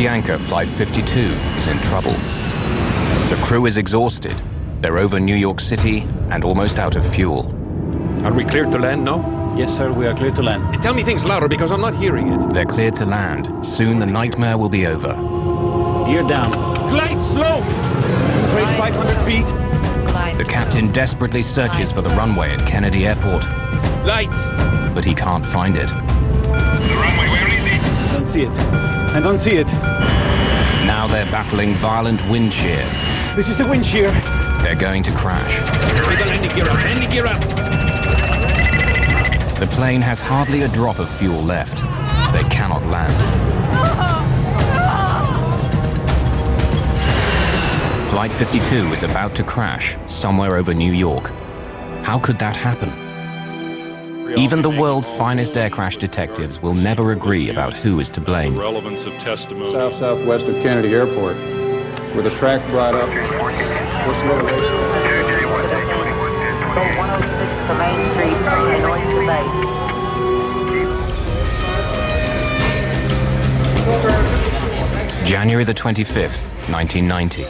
Avianca Flight 52 is in trouble. The crew is exhausted. They're over New York City and almost out of fuel. Are we cleared to land now? Yes, sir, we are clear to land. Tell me things louder because I'm not hearing it. They're cleared to land. Soon the nightmare will be over. Gear down. Glide slow! Grade 500 feet. The captain desperately searches for the runway at Kennedy Airport, Lights! but he can't find it. The runway, where is it? I don't see it. I don't see it. Now they're battling violent wind shear. This is the wind shear. They're going to crash. Take the landing gear up, landing gear up! The plane has hardly a drop of fuel left. They cannot land. Flight 52 is about to crash somewhere over New York. How could that happen? Even the world's finest air crash detectives will never agree about who is to blame. Relevance of testimony. Southwest of Kennedy Airport, with a track brought up. What's the motivation? 106 to Main Street, north to base. January the 25th, 1990.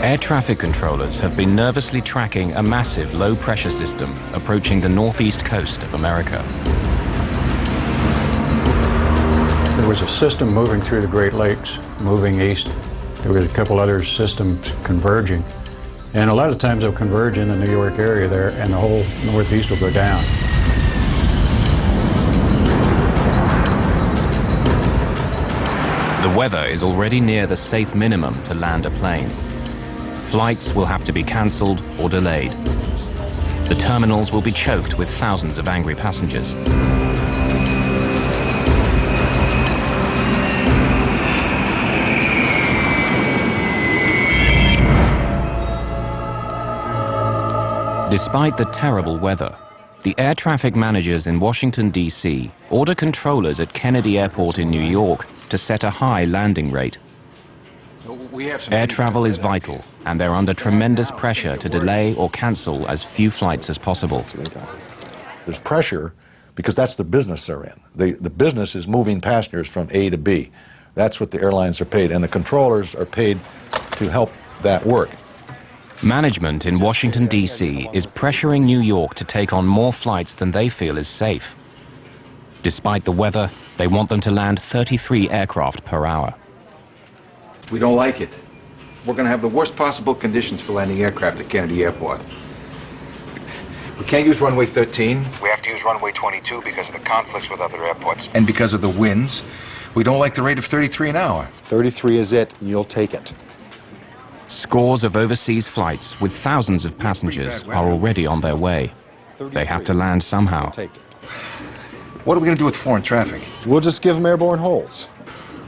Air traffic controllers have been nervously tracking a massive low-pressure system approaching the northeast coast of America. There was a system moving through the Great Lakes, moving east. There was a couple other systems converging. And a lot of times they'll converge in the New York area there, and the whole northeast will go down. The weather is already near the safe minimum to land a plane. Flights will have to be cancelled or delayed. The terminals will be choked with thousands of angry passengers. Despite the terrible weather, the air traffic managers in Washington, D.C. order controllers at Kennedy Airport in New York to set a high landing rate. Air travel is vital, and they're under tremendous pressure to delay or cancel as few flights as possible. There's pressure because that's the business they're in. The business is moving passengers from A to B. That's what the airlines are paid, and the controllers are paid to help that work. Management in Washington, D.C. is pressuring New York to take on more flights than they feel is safe. Despite the weather, they want them to land 33 aircraft per hour. We don't like it. We're going to have the worst possible conditions for landing aircraft at Kennedy Airport. We can't use runway 13. We have to use runway 22 because of the conflicts with other airports. And because of the winds, we don't like the rate of 33 an hour. 33 is it, and you'll take it. Scores of overseas flights with thousands of passengers are already on their way. They have to land somehow. What are we going to do with foreign traffic? We'll just give them airborne holes.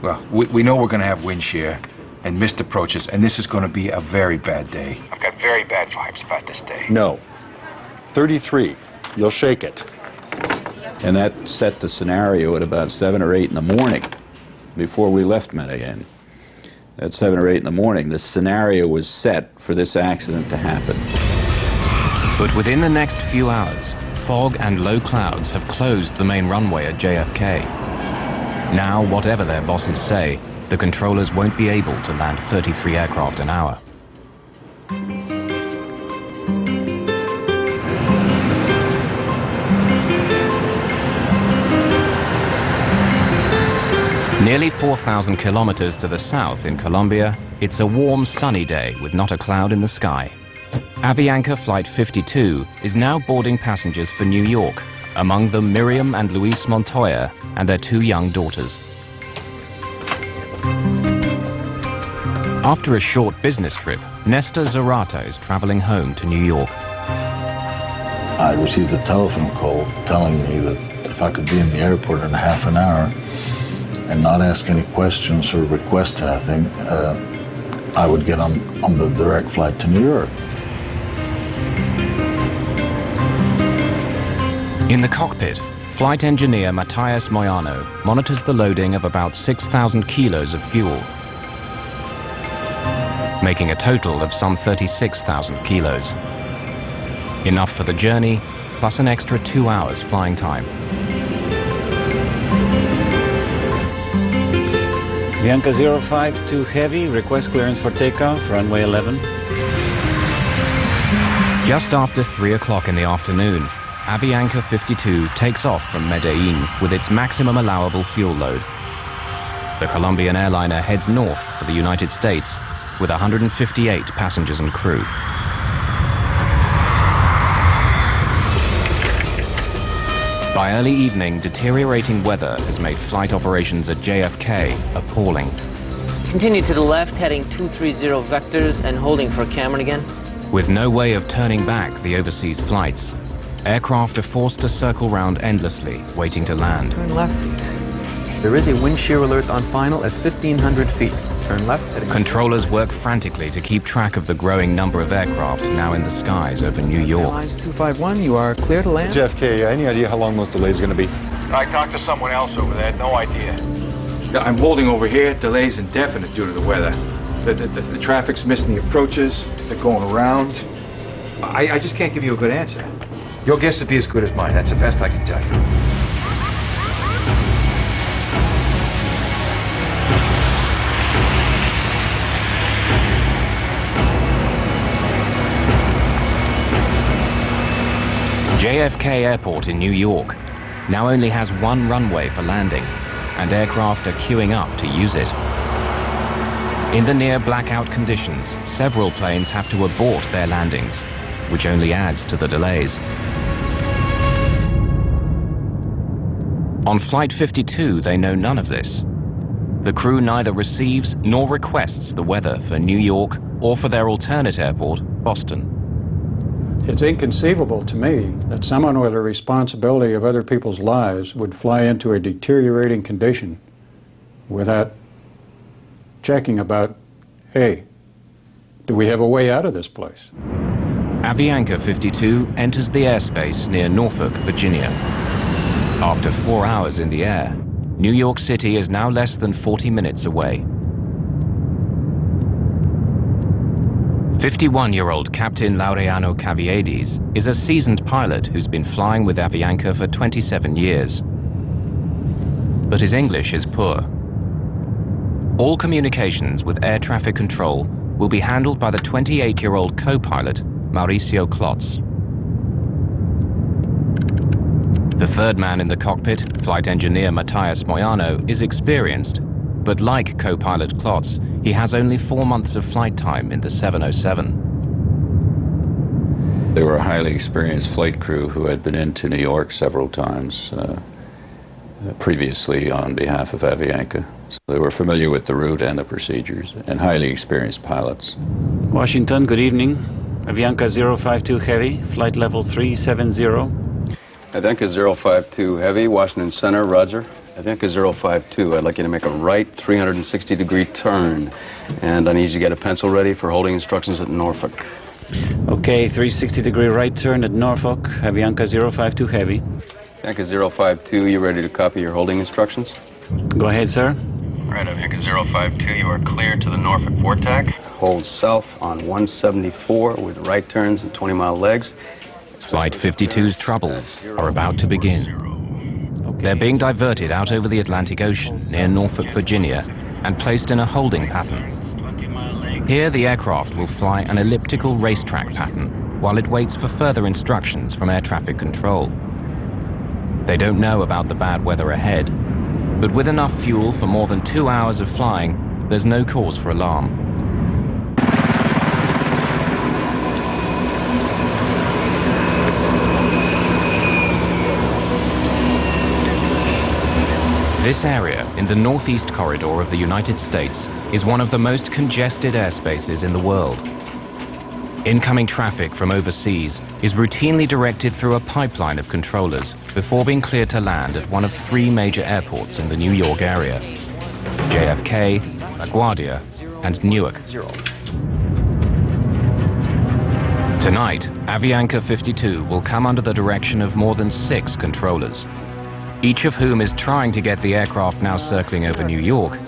Well, we know we're going to have wind shear and missed approaches, and this is going to be a very bad day. I've got very bad vibes about this day. No. 33. You'll shake it. And that set the scenario at about 7 or 8 in the morning before we left Medellin. At 7 or 8 in the morning, the scenario was set for this accident to happen. But within the next few hours, fog and low clouds have closed the main runway at JFK. Now, whatever their bosses say, the controllers won't be able to land 33 aircraft an hour. Nearly 4,000 kilometers to the south in Colombia, it's a warm, sunny day with not a cloud in the sky. Avianca Flight 52 is now boarding passengers for New York, among them Miriam and Luis Montoya and their 2 young daughters. After a short business trip, Nestor Zarata is traveling home to New York. I received a telephone call telling me that if I could be in the airport in half an hour and not ask any questions or request anything, I would get on the direct flight to New York. In the cockpit, flight engineer Matthias Moyano monitors the loading of about 6,000 kilos of fuel, making a total of some 36,000 kilos. Enough for the journey, plus an extra 2 hours flying time. Avianca 052 Heavy, request clearance for takeoff, runway 11. Just after 3 o'clock in the afternoon, Avianca 52 takes off from Medellin with its maximum allowable fuel load. The Colombian airliner heads north for the United States with 158 passengers and crew. By early evening, deteriorating weather has made flight operations at JFK appalling. Continue to the left, heading 230 vectors and holding for Cameron again. With no way of turning back the overseas flights, aircraft are forced to circle round endlessly, waiting to land. Turn left. There is a wind shear alert on final at 1,500 feet. Turn left. Controllers work frantically to keep track of the growing number of aircraft now in the skies over New York. Airlines 251, you are clear to land. JFK, any idea how long those delays are going to be? I talked to someone else over there, no idea. I'm holding over here. Delay's indefinite due to the weather. The traffic's missing the approaches. They're going around. I just can't give you a good answer. Your guess would be as good as mine. That's the best I can tell you. JFK Airport in New York now only has one runway for landing, and aircraft are queuing up to use it. In the near blackout conditions, several planes have to abort their landings, which only adds to the delays. On Flight 52, they know none of this. The crew neither receives nor requests the weather for New York or for their alternate airport, Boston. It's inconceivable to me that someone with a responsibility of other people's lives would fly into a deteriorating condition without checking about, hey, do we have a way out of this place? Avianca 52 enters the airspace near Norfolk, Virginia. After 4 hours in the air, New York City is now less than 40 minutes away. 51-year-old Captain Laureano Caviedes is a seasoned pilot who's been flying with Avianca for 27 years. But his English is poor. All communications with air traffic control will be handled by the 28-year-old co-pilot, Mauricio Klotz. The third man in the cockpit, flight engineer Matthias Moyano, is experienced, but like co-pilot Klotz, he has only 4 months of flight time in the 707. They were a highly experienced flight crew who had been into New York several times previously on behalf of Avianca. So they were familiar with the route and the procedures, and highly experienced pilots. Washington, good evening. Avianca 052 Heavy, flight level 370. Avianca 052 Heavy, Washington Center, roger. Avianca 052, I'd like you to make a right 360-degree turn, and I need you to get a pencil ready for holding instructions at Norfolk. Okay, 360-degree right turn at Norfolk, Avianca 052 Heavy. Avianca 052, you ready to copy your holding instructions? Go ahead, sir. All right, Avianca 052, you are cleared to the Norfolk VORTAC. Hold south on 174 with right turns and 20-mile legs. Flight 52's troubles are about to begin. They're being diverted out over the Atlantic Ocean near Norfolk, Virginia, and placed in a holding pattern. Here, the aircraft will fly an elliptical racetrack pattern while it waits for further instructions from air traffic control. They don't know about the bad weather ahead, but with enough fuel for more than 2 hours of flying, there's no cause for alarm. This area in the northeast corridor of the United States is one of the most congested airspaces in the world. Incoming traffic from overseas is routinely directed through a pipeline of controllers before being cleared to land at one of 3 major airports in the New York area: JFK, LaGuardia, and Newark. Tonight, Avianca 52 will come under the direction of more than 6 controllers, each of whom is trying to get the aircraft now circling over New York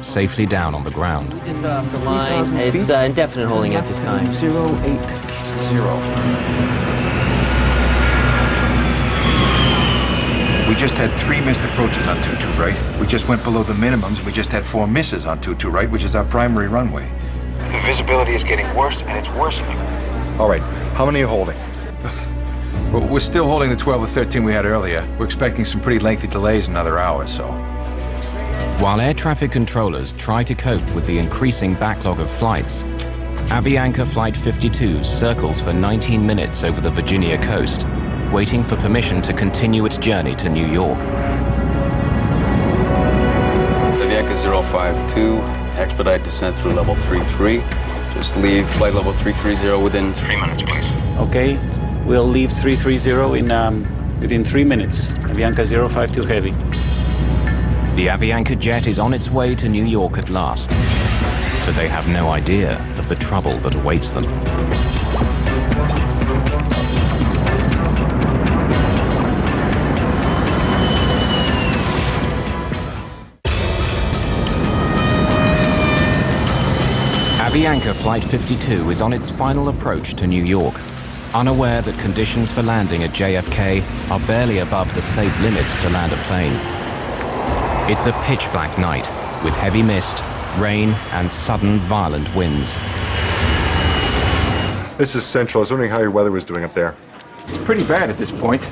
safely down on the ground. Just got off the line. It's indefinite holding at this time. 080. We we just had 3 missed approaches on 22 right. We just went below the minimums. We just had 4 misses on 22 right, which is our primary runway. The visibility is getting worse, and it's worsening. All right, how many are you holding? Well, we're still holding the 12 or 13 we had earlier. We're expecting some pretty lengthy delays in another hour, so. While air traffic controllers try to cope with the increasing backlog of flights, Avianca Flight 52 circles for 19 minutes over the Virginia coast, waiting for permission to continue its journey to New York. Avianca 052, expedite descent through level 33. Just leave flight level 330 within 3 minutes, please. Okay, we'll leave 330 within 3 minutes. Avianca 052 Heavy. The Avianca jet is on its way to New York at last, but they have no idea of the trouble that awaits them. Avianca Flight 52 is on its final approach to New York, unaware that conditions for landing at JFK are barely above the safe limits to land a plane. It's a pitch-black night with heavy mist, rain, and sudden violent winds. This is Central. I was wondering how your weather was doing up there. It's pretty bad at this point.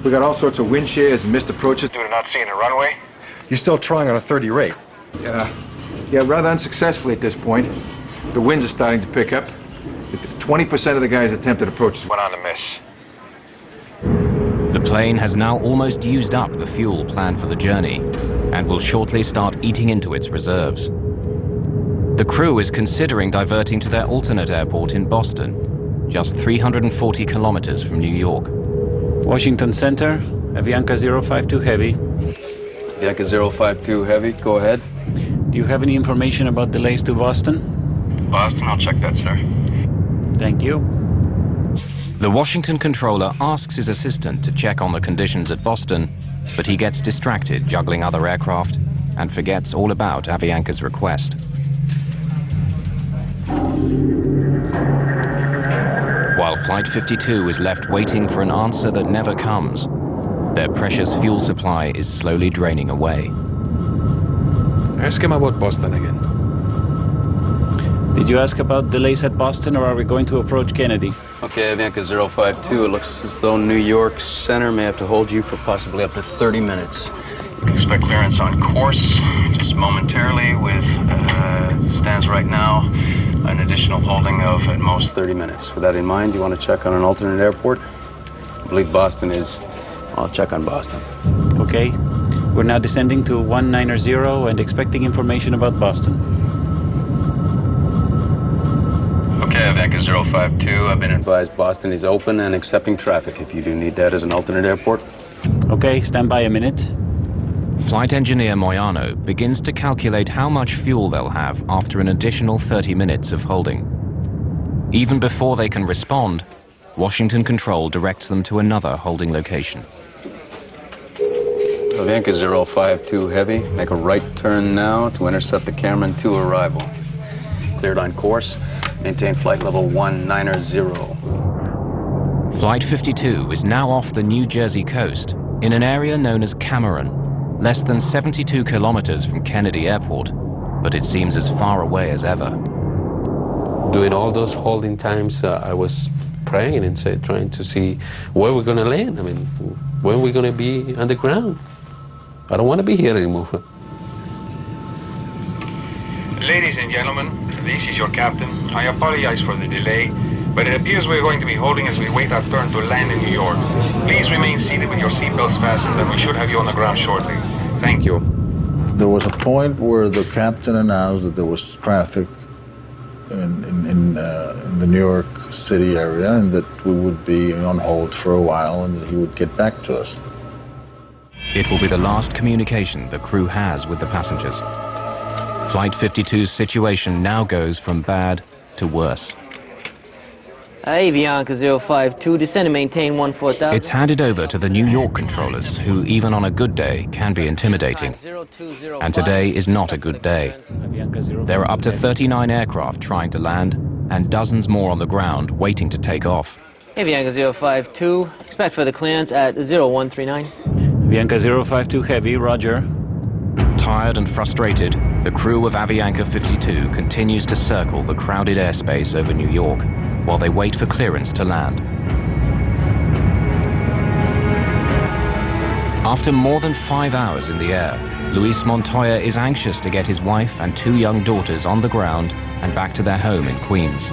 We got all sorts of wind shears and missed approaches. Due to not seeing a runway. You're still trying on a 30 rate. Yeah, rather unsuccessfully at this point. The winds are starting to pick up. 20% of the guys' attempted approaches Went on to miss. The plane has now almost used up the fuel planned for the journey and will shortly start eating into its reserves. The crew is considering diverting to their alternate airport in Boston, just 340 kilometers from New York. Washington Center, Avianca 052 Heavy. Avianca 052 Heavy, go ahead. Do you have any information about delays to Boston? Boston, I'll check that, sir. Thank you. The Washington controller asks his assistant to check on the conditions at Boston, but he gets distracted juggling other aircraft and forgets all about Avianca's request. While Flight 52 is left waiting for an answer that never comes, their precious fuel supply is slowly draining away. Ask him about Boston again. Did you ask about delays at Boston, or are we going to approach Kennedy? Okay, Avianca 052, it looks as though New York Center may have to hold you for possibly up to 30 minutes. You can expect clearance on course just momentarily with, stands right now, an additional holding of at most 30 minutes. With that in mind, do you want to check on an alternate airport? I believe Boston is. I'll check on Boston. Okay. We're now descending to 190 and expecting information about Boston. Okay, Avianca 052, I've been advised Boston is open and accepting traffic if you do need that as an alternate airport. Okay, stand by a minute. Flight engineer Moyano begins to calculate how much fuel they'll have after an additional 30 minutes of holding. Even before they can respond, Washington Control directs them to another holding location. Avianca 052 Heavy, make a right turn now to intercept the Cameron 2 arrival. Cleared on course, maintain flight level 190. Flight 52 is now off the New Jersey coast in an area known as Cameron, less than 72 kilometers from Kennedy Airport, but it seems as far away as ever. During all those holding times, I was praying and trying to see where we're going to land. I mean, when we're going to be on the ground. I don't want to be here anymore. Ladies and gentlemen, this is your captain. I apologize for the delay, but it appears we're going to be holding as we wait our turn to land in New York. Please remain seated with your seatbelts fastened, and we should have you on the ground shortly. Thank you. There was a point where the captain announced that there was traffic in the New York City area and that we would be on hold for a while and that he would get back to us. It will be the last communication the crew has with the passengers. Flight 52's situation now goes from bad to worse. Avianca 052, descend and maintain 14,000. It's handed over to the New York controllers, who even on a good day can be intimidating. And today is not a good day. There are up to 39 aircraft trying to land and dozens more on the ground waiting to take off. Avianca 052, expect for the clearance at 0139. Avianca 052 Heavy, roger. Tired and frustrated, the crew of Avianca 52 continues to circle the crowded airspace over New York while they wait for clearance to land. After more than 5 hours in the air, Luis Montoya is anxious to get his wife and 2 young daughters on the ground and back to their home in Queens.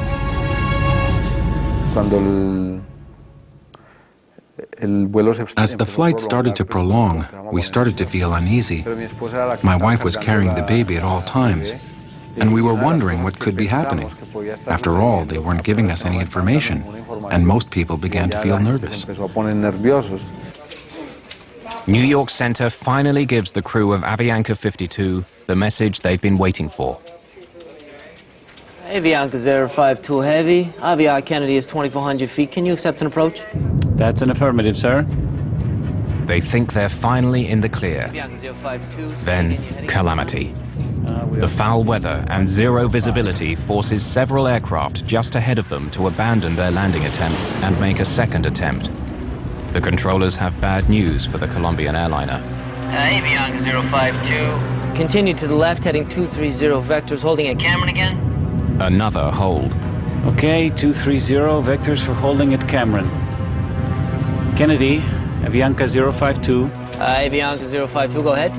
As the flight started to prolong, we started to feel uneasy. My wife was carrying the baby at all times, and we were wondering what could be happening. After all, they weren't giving us any information, and most people began to feel nervous. New York Center finally gives the crew of Avianca 52 the message they've been waiting for. Avianca 052 Heavy, Aviar Kennedy is 2,400 feet. Can you accept an approach? That's an affirmative, sir. They think they're finally in the clear. Avianca 052. Then, calamity. The foul weather and zero visibility forces several aircraft just ahead of them to abandon their landing attempts and make a second attempt. The controllers have bad news for the Colombian airliner. Avianca 052. Continue to the left, heading 230 vectors, holding at Cameron again. Another hold. Okay, 230 vectors for holding at Cameron. Kennedy, Avianca 052. Avianca 052, go ahead.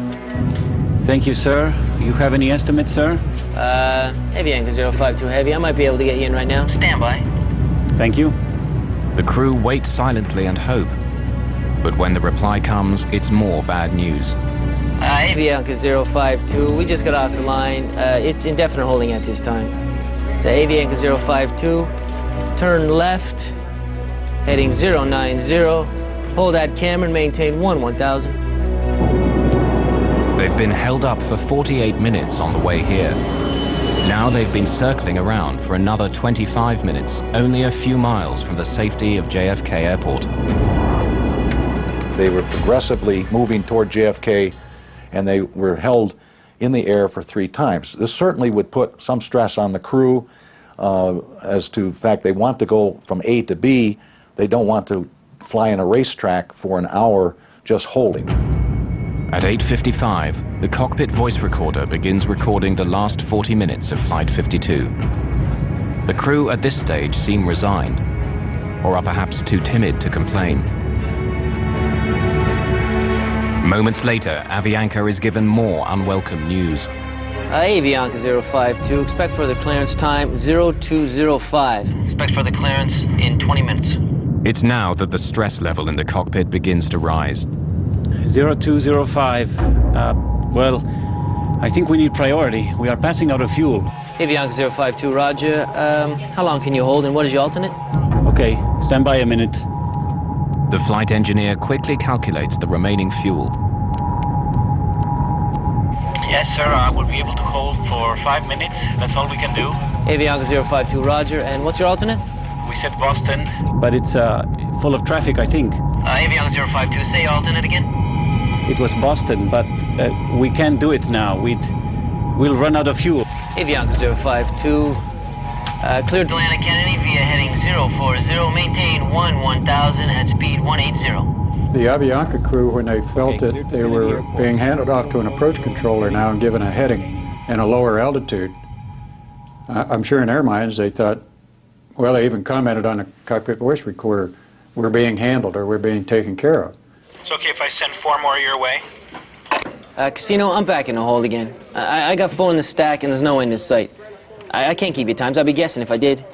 Thank you, sir. You have any estimates, sir? Avianca 052 Heavy, I might be able to get you in right now. Stand by. Thank you. The crew wait silently and hope. But when the reply comes, it's more bad news. Avianca 052, we just got off the line. It's indefinite holding at this time. The Avianca 052, turn left, heading 090, hold at Cameron, maintain 1000. They've been held up for 48 minutes on the way here. Now they've been circling around for another 25 minutes, only a few miles from the safety of JFK Airport. They were progressively moving toward JFK, and they were held in the air for 3 times. This certainly would put some stress on the crew as to the fact they want to go from A to B. They don't want to fly in a racetrack for an hour just holding. At 8:55, the cockpit voice recorder begins recording the last 40 minutes of Flight 52. The crew at this stage seem resigned, or are perhaps too timid to complain. Moments later, Avianca is given more unwelcome news. Avianca 052, expect further clearance time 0205. Expect further clearance in 20 minutes. It's now that the stress level in the cockpit begins to rise. 0205. Well, I think we need priority. We are passing out of fuel. Avianca 052, roger. How long can you hold and what is your alternate? Okay, stand by a minute. The flight engineer quickly calculates the remaining fuel. Yes, sir, I will be able to hold for 5 minutes. That's all we can do. Avianca 052, roger. And what's your alternate? We said Boston. But it's full of traffic, I think. Avianca 052, say alternate again. It was Boston, but we can't do it now. We'll run out of fuel. Avianca 052, cleared to land at Kennedy via heading 040, maintain 1000 at speed 180. The Avianca crew, when they felt it, they were being handed off to an approach controller now and given a heading and a lower altitude. I'm sure in their minds they thought, well, they even commented on the cockpit voice recorder, we're being handled or we're being taken care of. It's okay if I send 4 more your way? Casino, I'm back in the hold again. I got 4 in the stack and there's no end in sight. I can't keep you times. I'd be guessing if I did.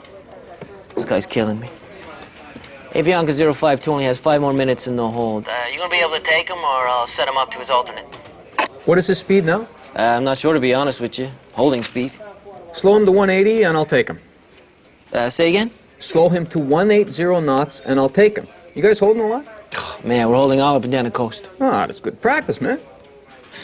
This guy's killing me. Avianca 052 only has 5 more minutes in the hold. You gonna be able to take him or I'll set him up to his alternate? What is his speed now? I'm not sure, to be honest with you. Holding speed. Slow him to 180 and I'll take him. Say again? Slow him to 180 knots and I'll take him. You guys holding a lot? Man, we're holding all up and down the coast. Ah, that's good practice, man.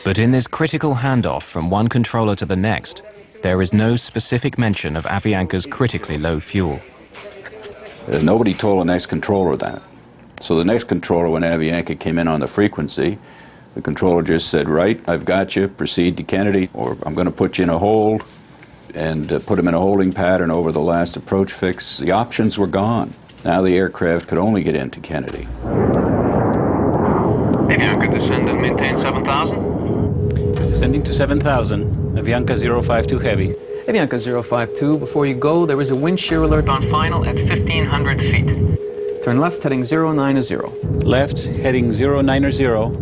But in this critical handoff from one controller to the next, there is no specific mention of Avianca's critically low fuel. Nobody told the next controller that. So the next controller, when Avianca came in on the frequency, the controller just said, right, I've got you, proceed to Kennedy, or I'm going to put you in a hold, and put him in a holding pattern over the last approach fix. The options were gone. Now the aircraft could only get into Kennedy. Avianca Avianca, descend and maintain 7,000. Descending to 7,000, Avianca 052 Heavy. Avianca 052, before you go, there is a wind shear alert On final at 1,500 feet. Turn left, heading 090. Left, heading 090,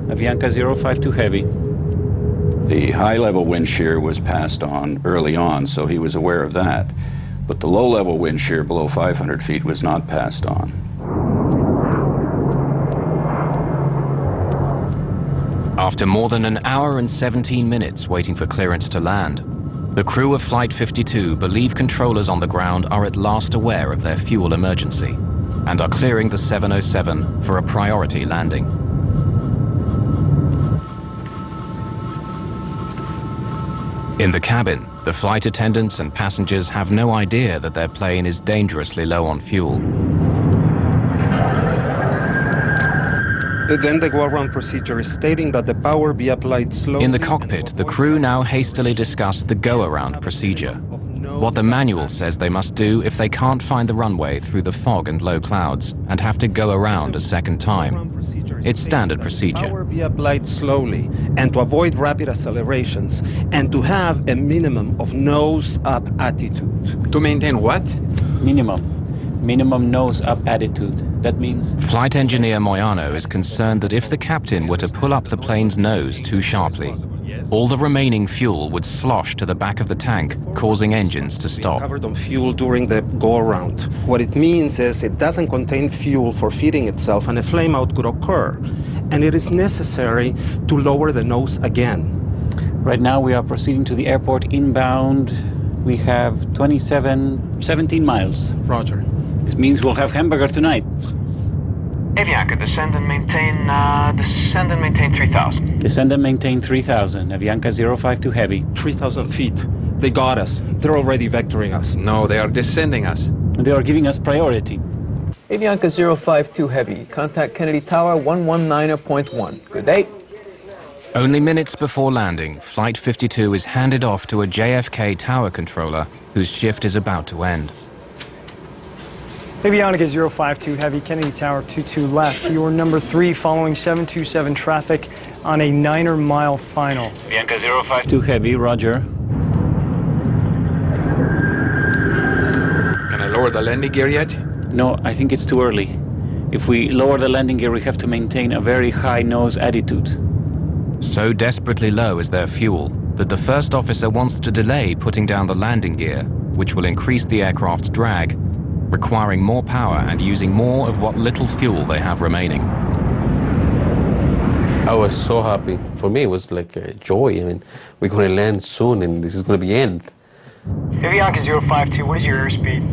Avianca 052 Heavy. The high-level wind shear was passed on early on, so he was aware of that. But the low-level wind shear below 500 feet was not passed on. After more than an hour and 17 minutes waiting for clearance to land, the crew of Flight 52 believe controllers on the ground are at last aware of their fuel emergency and are clearing the 707 for a priority landing. In the cabin, the flight attendants and passengers have no idea that their plane is dangerously low on fuel. Then the go-around procedure is stating that the power be applied slowly. In the cockpit, the crew now hastily discuss the go-around procedure, what the manual says they must do if they can't find the runway through the fog and low clouds and have to go around a second time. It's standard procedure. Power be applied slowly and to avoid rapid accelerations and to have a minimum of nose-up attitude. To maintain what? Minimum nose-up attitude. That means... Flight engineer Moyano is concerned that if the captain were to pull up the plane's nose too sharply, all the remaining fuel would slosh to the back of the tank, causing engines to stop. Covered on fuel during the go-around. What it means is it doesn't contain fuel for feeding itself and a flameout could occur. And it is necessary to lower the nose again. Right now we are proceeding to the airport inbound. We have 17 miles. Roger. This means we'll have hamburger tonight. Avianca, descend and maintain 3,000. Descend and maintain 3,000. Avianca 052 Heavy. 3,000 feet. They got us. They're already vectoring us. No, they are descending us. And they are giving us priority. Avianca 052 Heavy, contact Kennedy Tower 119.1. Good day. Only minutes before landing, Flight 52 is handed off to a JFK tower controller whose shift is about to end. Avianca 052 Heavy, Kennedy Tower 22 left. You are number 3 following 727 traffic on a 9-mile final. Avianca 052 Heavy, roger. Can I lower the landing gear yet? No, I think it's too early. If we lower the landing gear, we have to maintain a very high nose attitude. So desperately low is their fuel that the first officer wants to delay putting down the landing gear, which will increase the aircraft's drag, requiring more power and using more of what little fuel they have remaining. I was so happy. For me, it was like a joy. I mean, we're going to land soon and this is going to be end. Avianca 052, what is your airspeed?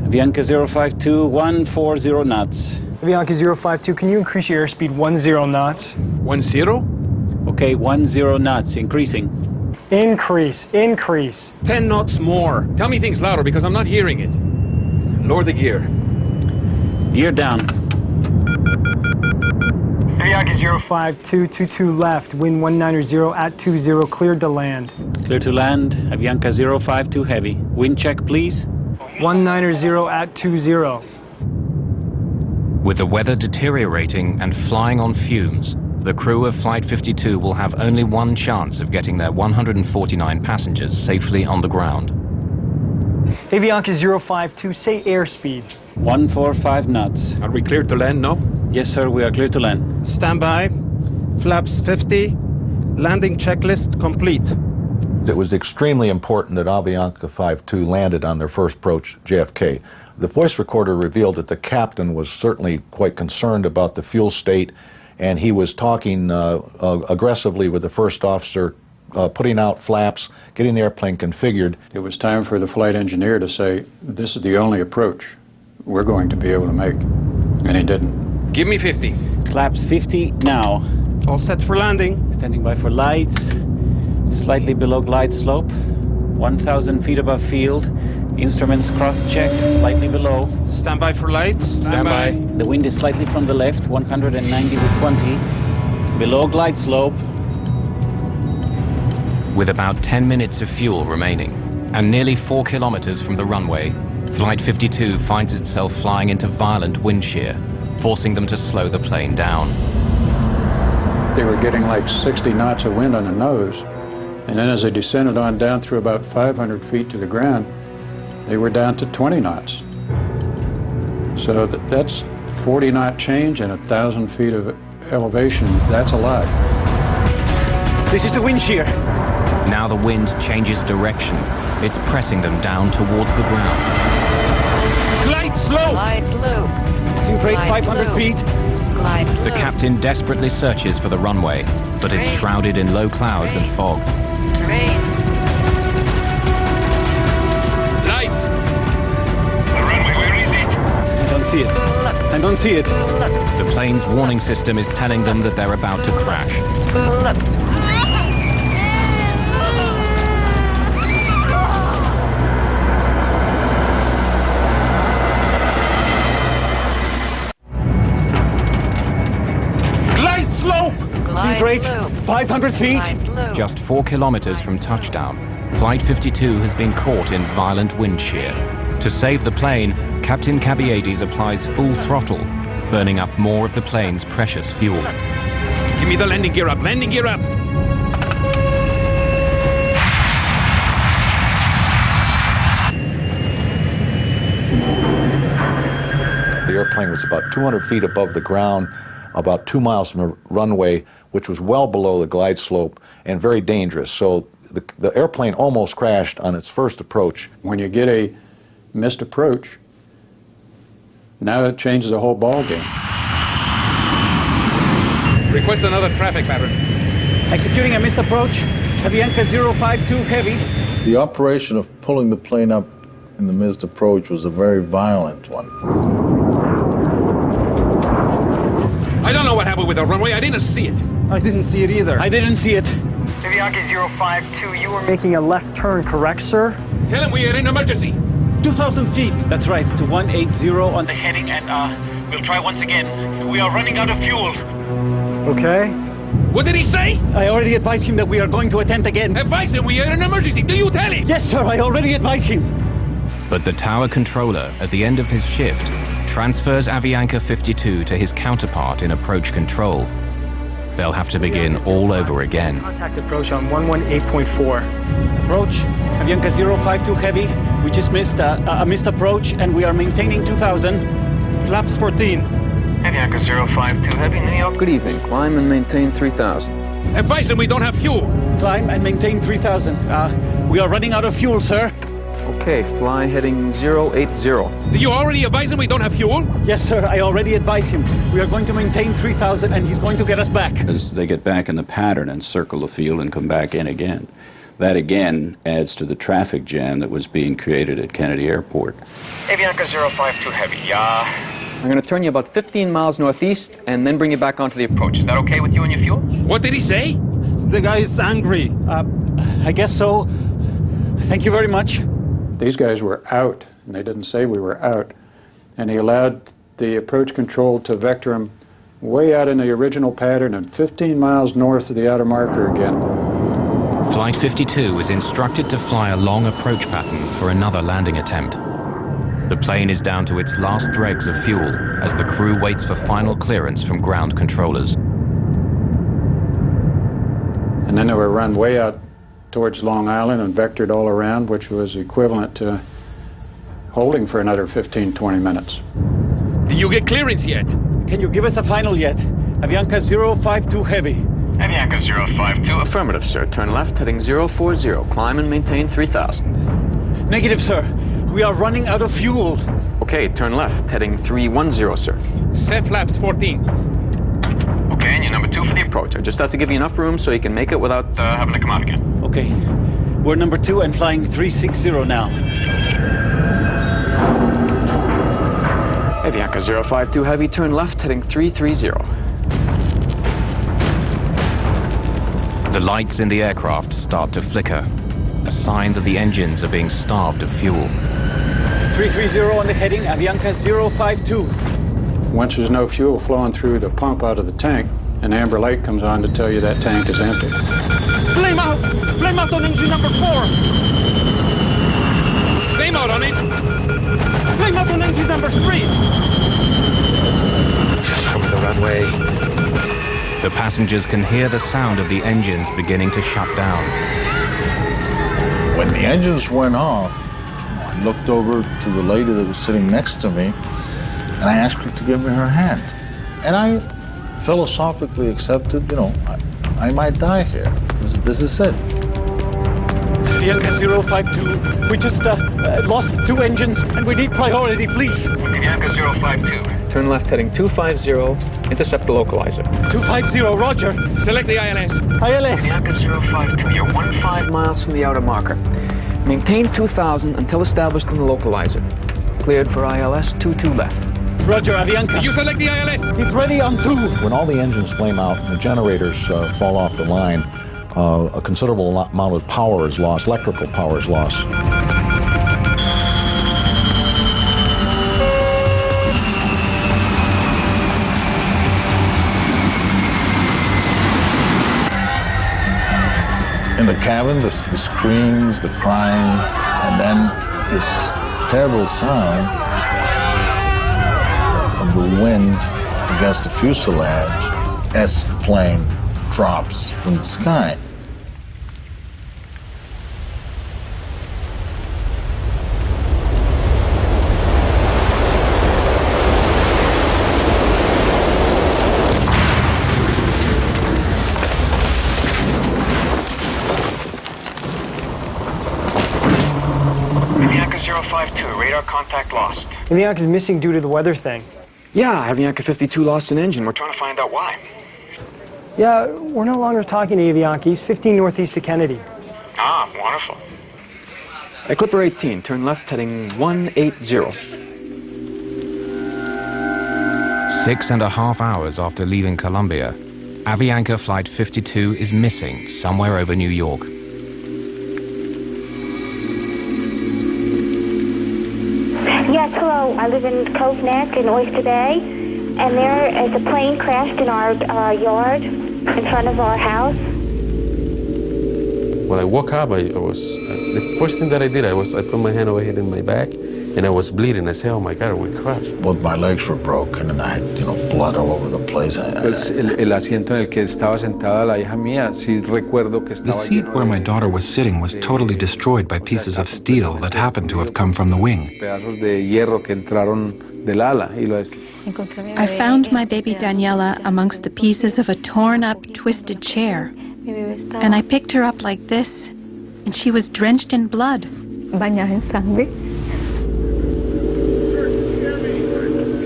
Avianca 052, 140 knots. Avianca 052, can you increase your airspeed 10 knots? 10? Okay, 10 knots, increasing. Increase. 10 knots more. Tell me things louder because I'm not hearing it. Lower the gear. Gear down. Avianca 052, 22 left, wind 190 at 20, cleared to land. Clear to land, Avianca 052 Heavy. Wind check, please. 190 at 20. With the weather deteriorating and flying on fumes, the crew of Flight 52 will have only one chance of getting their 149 passengers safely on the ground. Avianca 052, say airspeed. 145 knots. Are we cleared to land now? Yes, sir, we are clear to land. Stand by. Flaps 50. Landing checklist complete. It was extremely important that Avianca 52 landed on their first approach, JFK. The voice recorder revealed that the captain was certainly quite concerned about the fuel state, and he was talking aggressively with the first officer, putting out flaps, getting the airplane configured. It was time for the flight engineer to say, this is the only approach we're going to be able to make, and he didn't. Give me 50. Flaps 50 now. All set for landing. Standing by for lights. Slightly below glide slope. 1,000 feet above field. Instruments cross-checked, slightly below. Stand by for lights. Stand by. The wind is slightly from the left, 190 to 20. Below glide slope. With about 10 minutes of fuel remaining and nearly 4 kilometers from the runway, Flight 52 finds itself flying into violent wind shear, forcing them to slow the plane down. they were getting like 60 knots of wind on the nose. And then as they descended on down through about 500 feet to the ground, they were down to 20 knots. So that's 40 knot change and 1,000 feet of elevation. That's a lot. This is the wind shear. Now the wind changes direction. It's pressing them down towards the ground. Glide slope. Glide slope. Sink rate Glide 500 slope. feet. Glide slope. The captain desperately searches for the runway, but it's shrouded in low clouds and fog. Terrain. Lights! The runway, where is it? I don't see it. I don't see it. The plane's warning system is telling them that they're about to crash. Glide slope. Sink rate 500 feet. Just 4 kilometers from touchdown, Flight 52 has been caught in violent wind shear. To save the plane, Captain Caviedes applies full throttle, burning up more of the plane's precious fuel. Give me the landing gear up, landing gear up! The airplane was about 200 feet above the ground, about 2 miles from the runway, which was well below the glide slope and very dangerous. So the airplane almost crashed on its first approach. When you get a missed approach, now it changes the whole ball game. Request another traffic pattern. Executing a missed approach. Avianca 052 heavy. The operation of pulling the plane up in the missed approach was a very violent one. I don't know what happened with the runway. I didn't see it. I didn't see it either. I didn't see it. Avianca 052, you were making a left turn, correct, sir? Tell him we are in emergency. 2,000 feet. That's right, to 180 on The heading, and we'll try once again. We are running out of fuel. Okay. What did he say? I already advised him that we are going to attempt again. Advise him we are in emergency. Do you tell him? Yes, sir, I already advised him. But the tower controller, at the end of his shift, transfers Avianca 52 to his counterpart in approach control. They'll have to begin all over again. Contact approach on 118.4. Approach, Avianca 052 heavy. We just missed a missed approach and we are maintaining 2,000. Flaps 14. Avianca 052 heavy, New York. Good evening. Climb and maintain 3,000. Advise him we don't have fuel. Climb and maintain 3,000. We are running out of fuel, sir. Okay, fly heading 080. Did you already advise him we don't have fuel? Yes, sir, I already advised him. We are going to maintain 3,000 and he's going to get us back. As they get back in the pattern and circle the field and come back in again. That again adds to the traffic jam that was being created at Kennedy Airport. Avianca 052 heavy, I'm going to turn you about 15 miles northeast and then bring you back onto the approach. Is that okay with you and your fuel? What did he say? The guy is angry. I guess so. Thank you very much. These guys were out, and they didn't say we were out. And he allowed the approach control to vector them way out in the original pattern and 15 miles north of the outer marker again. Flight 52 is instructed to fly a long approach pattern for another landing attempt. The plane is down to its last dregs of fuel as the crew waits for final clearance from ground controllers. And then they were run way out towards Long Island and vectored all around, which was equivalent to holding for another 15-20 minutes. Did you get clearance yet? Can you give us a final yet? Avianca 052 heavy. Avianca 052. Affirmative, sir. Turn left, heading 040. Climb and maintain 3,000. Negative, sir. We are running out of fuel. Okay, turn left, heading 310, sir. Set flaps 14. Okay, and you're number 2 for the Approach. I just have to give you enough room so you can make it without having to come out again. Okay. We're number 2 and flying 360 now. Avianca 052 heavy, turn left, heading 330. The lights in the aircraft start to flicker, a sign that the engines are being starved of fuel. 330 on the heading, Avianca 052. Once there's no fuel flowing through the pump out of the tank, an amber light comes on to tell you that tank is empty. Flame out! Flame out on engine number 4! Flame out on it! Flame out on engine number 3! From the runway. The passengers can hear the sound of the engines beginning to shut down. When the engines went off, I looked over to the lady that was sitting next to me, and I asked her to give me her hand. And I philosophically accepted, I might die here. This is it. Avianca 052, we just lost 2 engines and we need priority, please. Avianca 052. Turn left heading 250, intercept the localizer. 250, roger. Select the ILS. ILS. Avianca 052, you're 15 miles from the outer marker. Maintain 2000 until established in the localizer. Cleared for ILS 22 left. Roger, Avianca. You select the ILS. It's ready on 2. When all the engines flame out and the generators fall off the line, a considerable amount of power is lost, electrical power is lost. In the cabin, the screams, the crying, and then this terrible sound of the wind against the fuselage as the plane drops from the sky. Avianca 052, radar contact lost. Avianca's missing due to the weather thing. Yeah, Avianca 52 lost an engine. We're Trying to find out why. Yeah, we're no longer talking to Avianca. He's 15 northeast of Kennedy. Ah, wonderful. At Clipper 18, turn left heading 180. 6.5 hours after leaving Colombia, Avianca Flight 52 is missing somewhere over New York. Yes, hello. I live in Cove Neck in Oyster Bay, and there is a plane crashed in our yard in front of our house. When I woke up, the first thing that I did, I put my hand over here in my back, and I was bleeding. I said, "Oh my God, we crashed." Both my legs were broken, and I had, blood all over the place. El asiento en el que estaba sentada la hija mía, sí recuerdo que The estaba seat where my daughter was sitting was totally destroyed by pieces of steel that happened to have come from the wing. pedazos de hierro que entraron del ala y I found my baby Daniela amongst the pieces of a torn-up, twisted chair. And I picked her up like this, and she was drenched in blood. Bañada en sangre.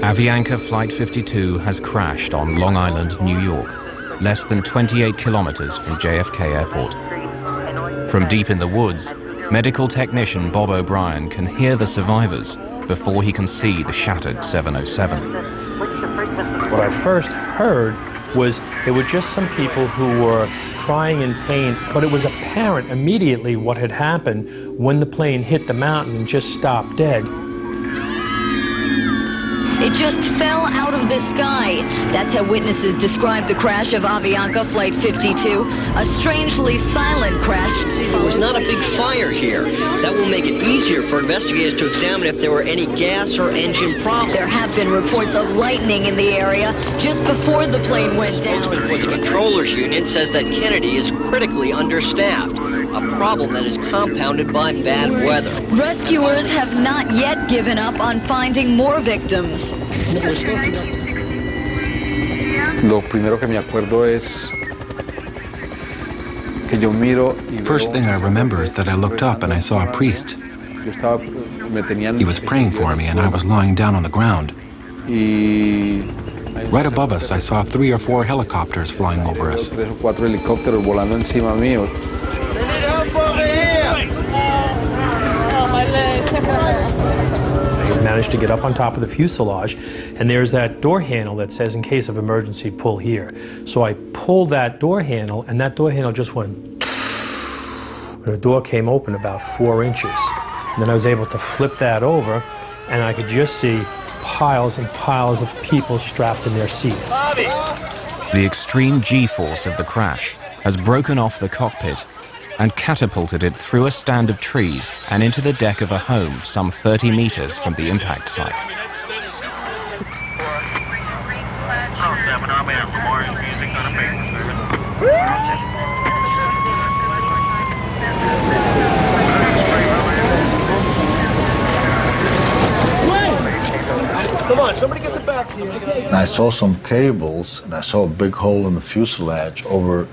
Avianca Flight 52 has crashed on Long Island, New York, less than 28 kilometers from JFK Airport. From deep in the woods, medical technician Bob O'Brien can hear the survivors before he can see the shattered 707. What I first heard was there were just some people who were crying in pain, but it was apparent immediately what had happened when the plane hit the mountain and just stopped dead. It just fell out of the sky. That's how witnesses describe the crash of Avianca Flight 52. A strangely silent crash. There was not a big fire here. That will make it easier for investigators to examine if there were any gas or engine problems. There have been reports of lightning in the area just before the plane went down. The spokesman for the controllers union says that Kennedy is critically understaffed, a problem that is compounded by bad weather. Rescuers have not yet given up on finding more victims. Lo primero que me acuerdo es que yo miro y First thing I remember is that I looked up and I saw a priest. He was praying for me and I was lying down on the ground. Right above us, I saw 3 or 4 helicopters flying over us. 3 o 4 helicópteros volando encima mío. I managed to get up on top of the fuselage, and there's that door handle that says, in case of emergency, pull here. So I pulled that door handle, and that door handle just went, and the door came open about 4 inches. And then I was able to flip that over, and I could just see piles and piles of people strapped in their seats. The extreme G-force of the crash has broken off the cockpit and catapulted it through a stand of trees and into the deck of a home some 30 meters from the impact site. 707 on behalf of Orange Music on a paper service. Come on, somebody get the back. And I saw some cables, and I saw a big hole in the fuselage over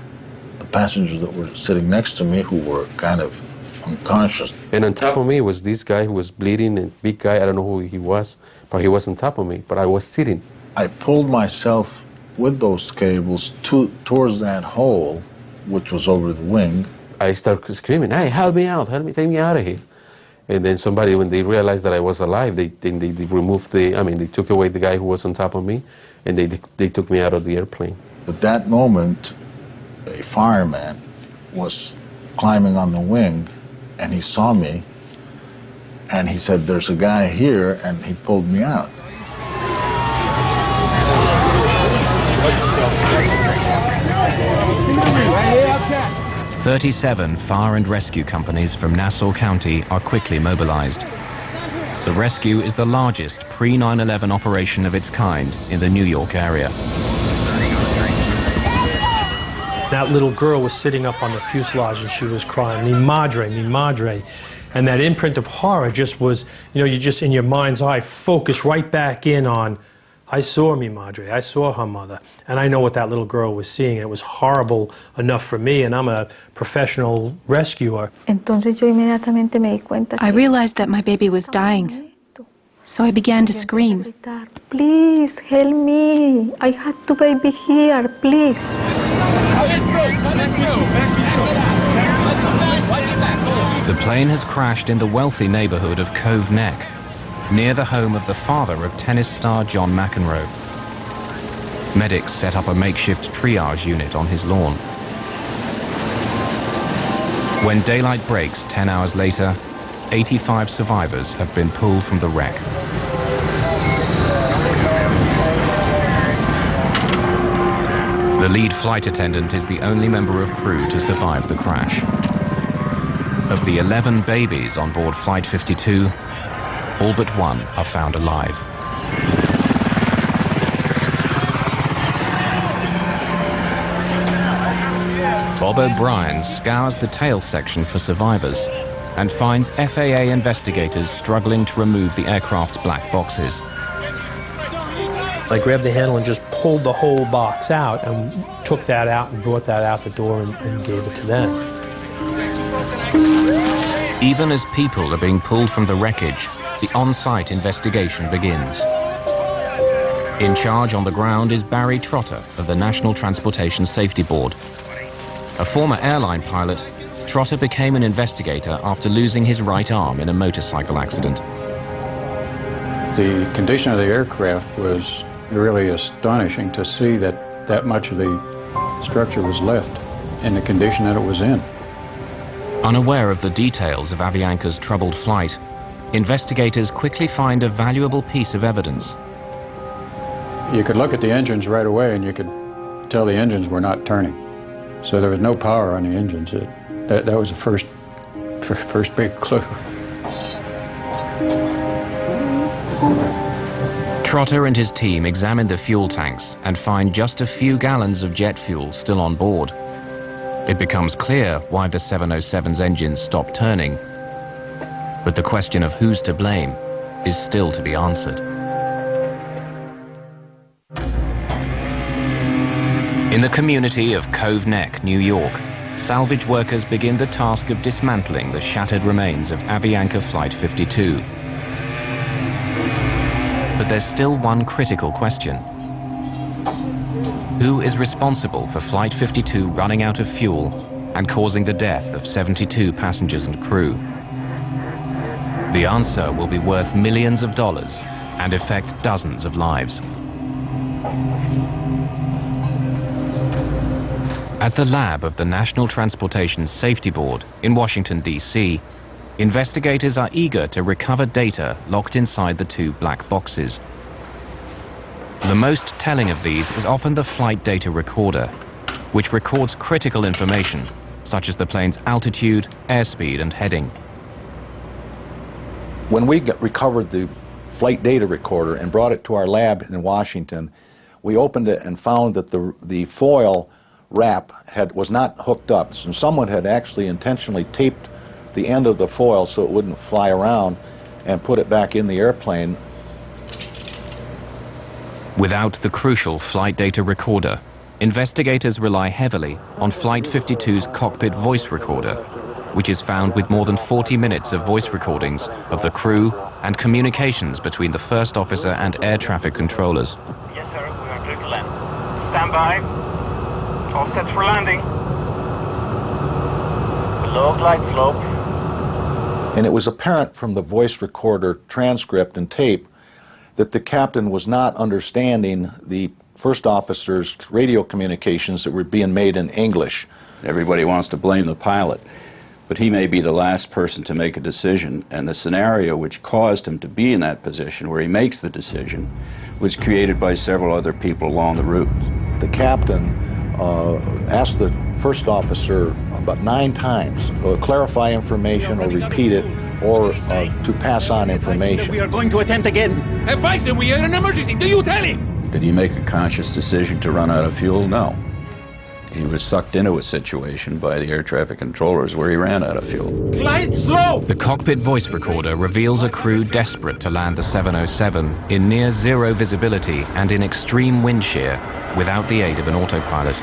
the passengers that were sitting next to me who were kind of unconscious. And on top of me was this guy who was bleeding, and big guy, I don't know who he was, but he was on top of me, but I was sitting. I pulled myself with those cables towards that hole, which was over the wing. I started screaming, hey, help me out, help me, take me out of here. And then somebody, when they realized that I was alive, they removed they took away the guy who was on top of me, and they took me out of the airplane. At that moment, a fireman was climbing on the wing, and he saw me, and he said, there's a guy here, and he pulled me out. Okay. 37 fire and rescue companies from Nassau County are quickly mobilized. The rescue is the largest pre-9/11 operation of its kind in the New York area. That little girl was sitting up on the fuselage and she was crying, mi madre, mi madre. And that imprint of horror just was, you just in your mind's eye focus right back in on, I saw mi madre, I saw her mother, and I know what that little girl was seeing. It was horrible enough for me, and I'm a professional rescuer. I realized that my baby was dying, so I began to scream. Please help me. I had the baby here, please. The plane has crashed in the wealthy neighborhood of Cove Neck, near the home of the father of tennis star John McEnroe. Medics set up a makeshift triage unit on his lawn. When daylight breaks 10 hours later, 85 survivors have been pulled from the wreck. The lead flight attendant is the only member of crew to survive the crash. Of the 11 babies on board Flight 52, all but one are found alive. Bob O'Brien scours the tail section for survivors and finds FAA investigators struggling to remove the aircraft's black boxes. I grabbed the handle and just pulled the whole box out and took that out and brought that out the door and gave it to them. Even as people are being pulled from the wreckage, the on-site investigation begins. In charge on the ground is Barry Trotter of the National Transportation Safety Board. A former airline pilot, Trotter became an investigator after losing his right arm in a motorcycle accident. The condition of the aircraft was really astonishing to see that that much of the structure was left in the condition that it was in. Unaware of the details of Avianca's troubled flight, investigators quickly find a valuable piece of evidence. You could look at the engines right away and you could tell the engines were not turning. So there was no power on the engines. That was the first big clue. Trotter and his team examine the fuel tanks and find just a few gallons of jet fuel still on board. It becomes clear why the 707's engines stopped turning, but the question of who's to blame is still to be answered. In the community of Cove Neck, New York, salvage workers begin the task of dismantling the shattered remains of Avianca Flight 52. But there's still one critical question. Who is responsible for Flight 52 running out of fuel and causing the death of 72 passengers and crew? The answer will be worth millions of dollars and affect dozens of lives. At the lab of the National Transportation Safety Board in Washington, D.C., investigators are eager to recover data locked inside the two black boxes. The most telling of these is often the flight data recorder, which records critical information, such as the plane's altitude, airspeed, and heading. When we recovered the flight data recorder and brought it to our lab in Washington, we opened it and found that the foil wrap was not hooked up, and someone had actually intentionally taped the end of the foil so it wouldn't fly around and put it back in the airplane. Without the crucial flight data recorder, investigators rely heavily on Flight 52's cockpit voice recorder, which is found with more than 40 minutes of voice recordings of the crew and communications between the first officer and air traffic controllers. Yes, sir. We are clear to land. Stand by. All set for landing. Below glide slope. And it was apparent from the voice recorder transcript and tape that the captain was not understanding the first officer's radio communications that were being made in English. Everybody wants to blame the pilot, but he may be the last person to make a decision, and the scenario which caused him to be in that position where he makes the decision was created by several other people along the route. The captain asked the first officer about 9 times to clarify information or repeat it or to pass on information. We are going to attempt again. Faison, we are in an emergency. Do you tell him? Did he make a conscious decision to run out of fuel? No. He was sucked into a situation by the air traffic controllers where he ran out of fuel. Glide slow! The cockpit voice recorder reveals a crew desperate to land the 707 in near zero visibility and in extreme wind shear without the aid of an autopilot.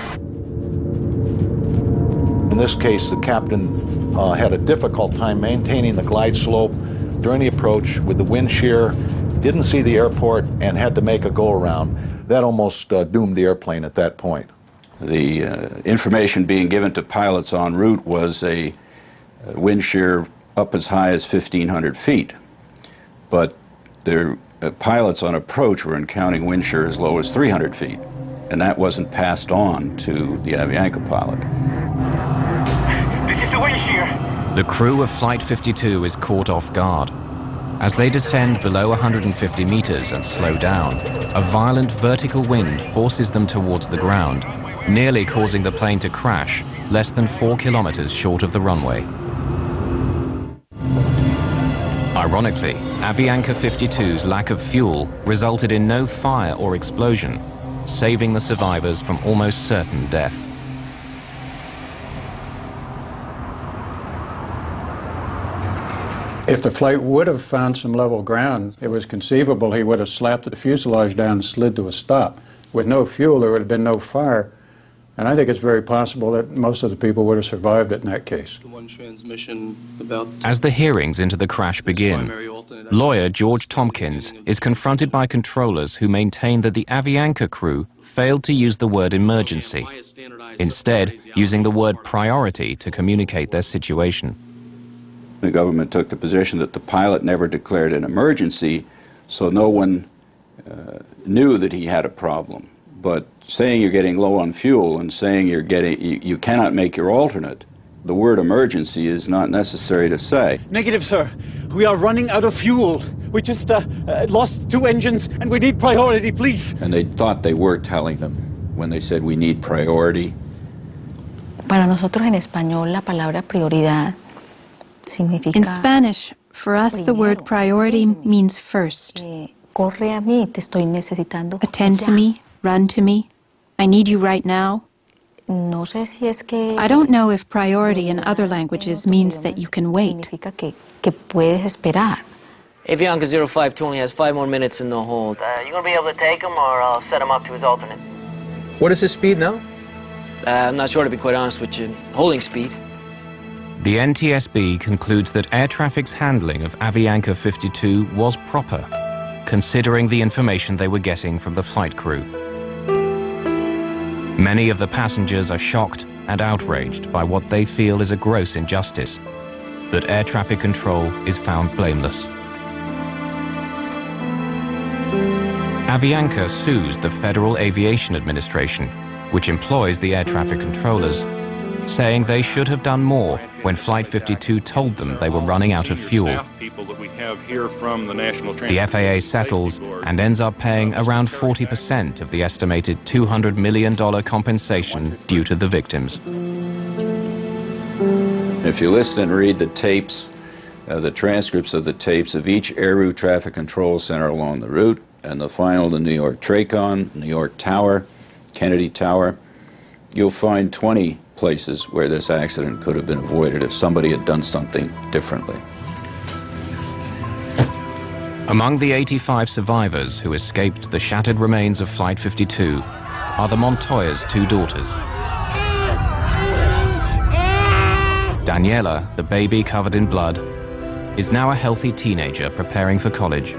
In this case, the captain had a difficult time maintaining the glide slope during the approach with the wind shear, didn't see the airport, and had to make a go-around. That almost doomed the airplane at that point. The information being given to pilots en route was a wind shear up as high as 1,500 feet. But their pilots on approach were encountering wind shear as low as 300 feet. And that wasn't passed on to the Avianca pilot. This is the wind shear. The crew of Flight 52 is caught off guard. As they descend below 150 meters and slow down, a violent vertical wind forces them towards the ground, nearly causing the plane to crash less than 4 kilometers short of the runway. Ironically, Avianca 52's lack of fuel resulted in no fire or explosion, saving the survivors from almost certain death. If the flight would have found some level ground, it was conceivable he would have slapped the fuselage down and slid to a stop. With no fuel, there would have been no fire. And I think it's very possible that most of the people would have survived it in that case. As the hearings into the crash begin, lawyer George Tompkins is confronted by controllers who maintain that the Avianca crew failed to use the word emergency, instead using the word priority to communicate their situation. The government took the position that the pilot never declared an emergency, so no one knew that he had a problem. But saying you're getting low on fuel and saying you cannot make your alternate, the word emergency is not necessary to say. Negative, sir. We are running out of fuel. We just lost 2 engines and we need priority, please. And they thought they were telling them when they said we need priority. Para nosotros en español la palabra prioridad significa. In Spanish, for us the word priority means first. Corre a mí, te estoy necesitando. Attend to me, run to me. I need you right now. No sé si es que I don't know if priority in other languages means that you can wait. Significa que puedes esperar. Avianca 052 only has 5 more minutes in the hold. You gonna be able to take him, or I'll set him up to his alternate? What is his speed now? I'm not sure, to be quite honest with you. Holding speed. The NTSB concludes that air traffic's handling of Avianca 52 was proper, considering the information they were getting from the flight crew. Many of the passengers are shocked and outraged by what they feel is a gross injustice, that air traffic control is found blameless. Avianca sues the Federal Aviation Administration, which employs the air traffic controllers, saying they should have done more when Flight 52 told them they were running out of fuel. The FAA settles and ends up paying around 40% of the estimated $200 million compensation due to the victims. If you listen and read the tapes, the transcripts of the tapes of each air route traffic control center along the route, and the final, the New York Tracon, New York Tower, Kennedy Tower, you'll find 20 places where this accident could have been avoided if somebody had done something differently. Among the 85 survivors who escaped the shattered remains of Flight 52 are the Montoya's two daughters. Daniela, the baby covered in blood, is now a healthy teenager preparing for college.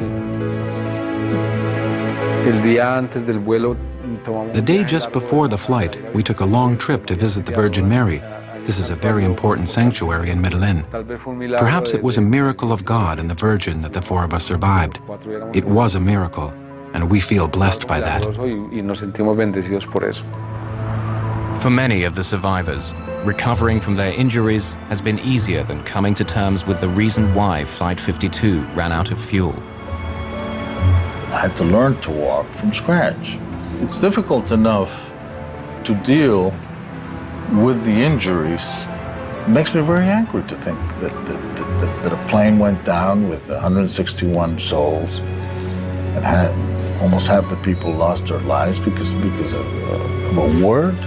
The day just before the flight, we took a long trip to visit the Virgin Mary. This is a very important sanctuary in Medellin. Perhaps it was a miracle of God and the Virgin that the four of us survived. It was a miracle, and we feel blessed by that. For many of the survivors, recovering from their injuries has been easier than coming to terms with the reason why Flight 52 ran out of fuel. I had to learn to walk from scratch. It's difficult enough to deal with the injuries. It makes me very angry to think that a plane went down with 161 souls and had almost half the people lost their lives because of a word.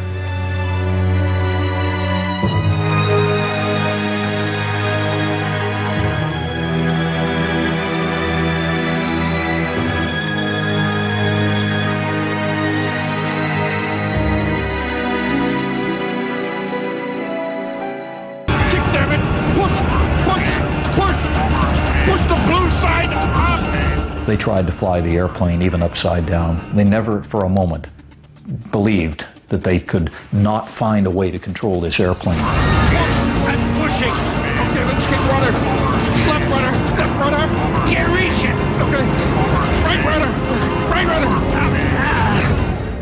They tried to fly the airplane even upside down. They never for a moment believed that they could not find a way to control this airplane. I'm pushing. Okay, let's get rudder. Left rudder. Left rudder. Can't reach it. Okay. Right rudder. Right rudder.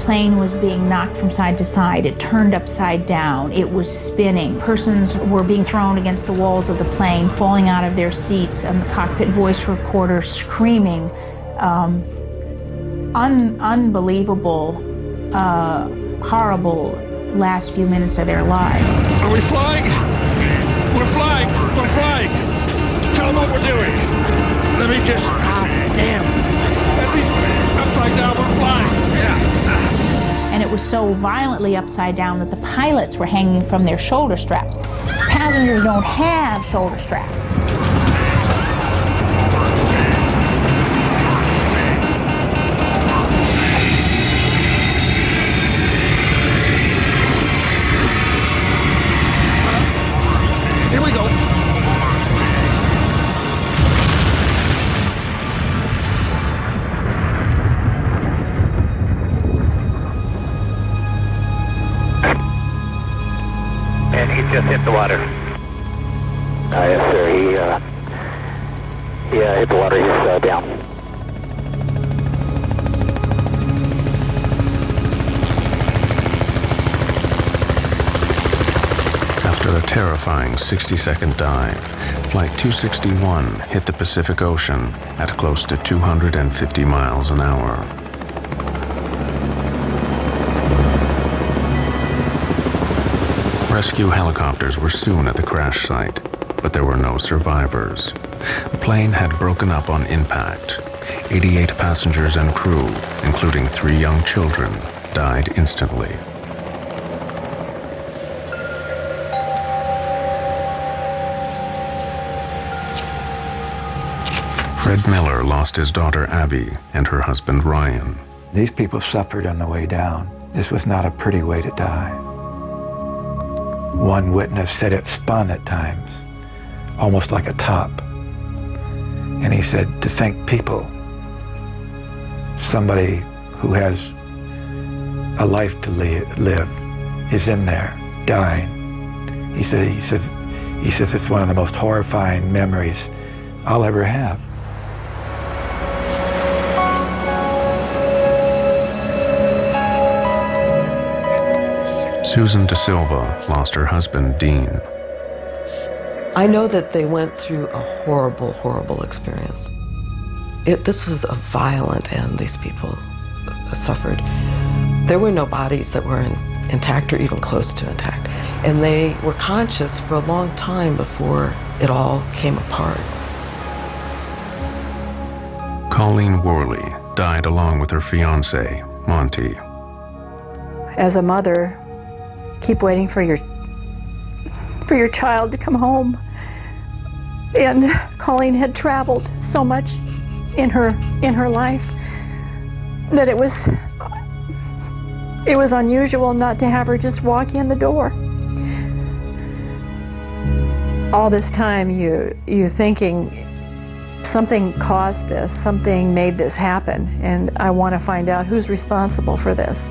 Plane was being knocked from side to side. It turned upside down. It was spinning. Persons were being thrown against the walls of the plane, falling out of their seats, and the cockpit voice recorder screaming unbelievable, horrible last few minutes of their lives. Are we flying? We're flying. We're flying. Tell them what we're doing. Let me just... damn. At least upside down, we're flying. Yeah. And it was so violently upside down that the pilots were hanging from their shoulder straps. Passengers don't have shoulder straps. Here we go. And he just hit the water. Yes, sir. He hit the water. He's down. After a terrifying 60-second dive, Flight 261 hit the Pacific Ocean at close to 250 miles an hour. Rescue helicopters were soon at the crash site, but there were no survivors. The plane had broken up on impact. 88 passengers and crew, including 3 young children, died instantly. Fred Miller lost his daughter Abby and her husband Ryan. These people suffered on the way down. This was not a pretty way to die. One witness said it spun at times, almost like a top. And he said, to think people, somebody who has a life to live is in there, dying. He says it's one of the most horrifying memories I'll ever have. Susan De Silva lost her husband, Dean. I know that they went through a horrible, horrible experience. This was a violent end these people suffered. There were no bodies that were intact or even close to intact. And they were conscious for a long time before it all came apart. Colleen Worley died along with her fiancé, Monty. As a mother, keep waiting for your child to come home. And Colleen had traveled so much in her life that it was unusual not to have her just walk in the door. All this time you're thinking something caused this, something made this happen, and I want to find out who's responsible for this.